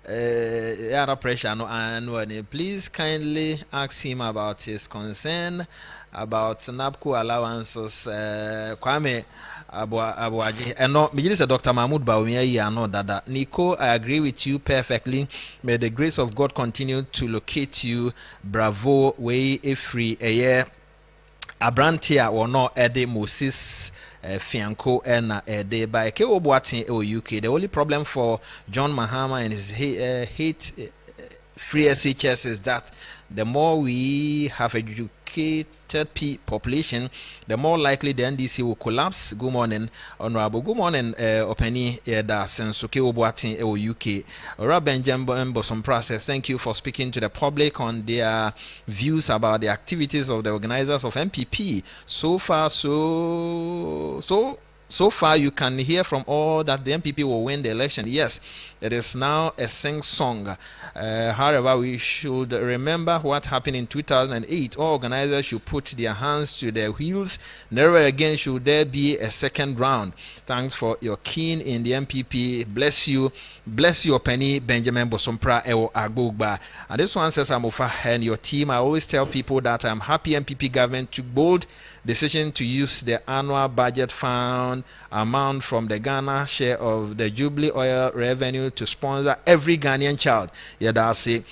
yeah pressure no and please kindly ask him about his concern about NABCO allowances Kwame Abuaji and no me say Dr. Mahmoud Bawumia no dada Nico I agree with you perfectly. May the grace of God continue to locate you. Bravo way free a year Abrantia or no Eddie Moses Fianco and Ede by K. Obuatin or UK. The only problem for John Mahama and his hate free SHS is that the more we have educated population, the more likely the NDC will collapse. Good morning, Honorable. Good morning, Openi Eda Sensuke Obuatin UK. Ora Benjamin Bosom Process. Thank you for speaking to the public on their views about the activities of the organizers of MPP. So far, you can hear from all that the MPP will win the election. Yes, it is now a sing-song. However, we should remember what happened in 2008. All organizers should put their hands to their wheels. Never again should there be a second round. Thanks for your keen in the MPP. Bless you. Bless your penny, Benjamin Bosompra Ewo Agbogba. And this one says, Amofa and your team. I always tell people that I'm happy MPP government took bold decision to use the annual budget fund amount from the Ghana share of the Jubilee oil revenue to sponsor every Ghanaian child. Yeah, that's it.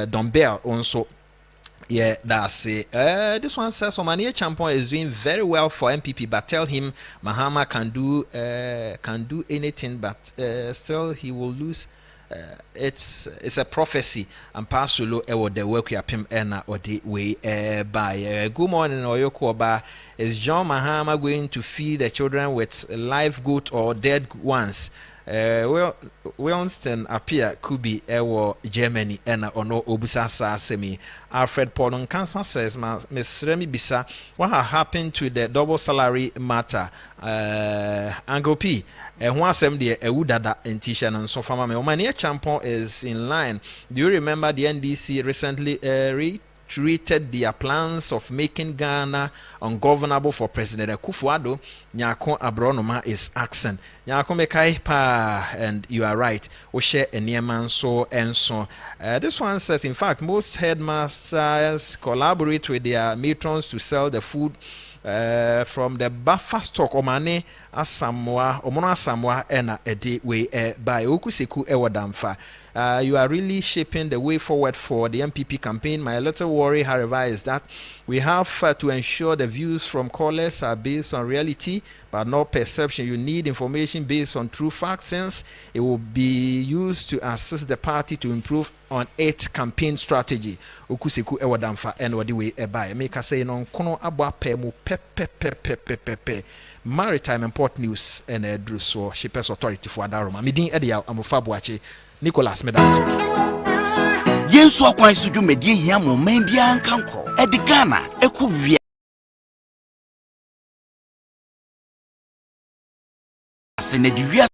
Don Bell also. Yeah, that's it. This one says Omane Champon is doing very well for MPP, but tell him Mahama can do anything, but still he will lose. It's a prophecy and Pasolo ewo the work ya pim ena or the way by good morning Oyokoba. Is John Mahama going to feed the children with live goat or dead ones? Winston appear could be ewo Germany ena or no obusasa semi. Alfred Paulon Cancer says Miss Remy Bisa, what happened to the double salary matter? Ango P and one assembly a woodada and Tisha and so far. Omane Champon is in line. Do you remember the NDC recently treated their plans of making Ghana ungovernable for President Akufo-Addo. Nyako Abronoma is accent. Nyako mekai pa, and you are right. Oshe enieman so and so. This one says, in fact, most headmasters collaborate with their matrons to sell the food from the buffer stock Omane Asamoah Omono Asamoah ena edi we by Okuseku Ewadamfa. You are really shaping the way forward for the MPP campaign. My little worry, however, is that we have to ensure the views from callers are based on reality but not perception. You need information based on true facts, since it will be used to assist the party to improve on its campaign strategy. Okuseku Ewadamfa and Wadiwe Ebai. Make us say non kono abwa pemu pe. Maritime import news and Druso Shippers Authority for Adaroma. Midin Edia Amufabuache. Nicholas Medas. Yenso kwan suju medie hia mo man bia nkanko. Edigana ekuvia. Senedivia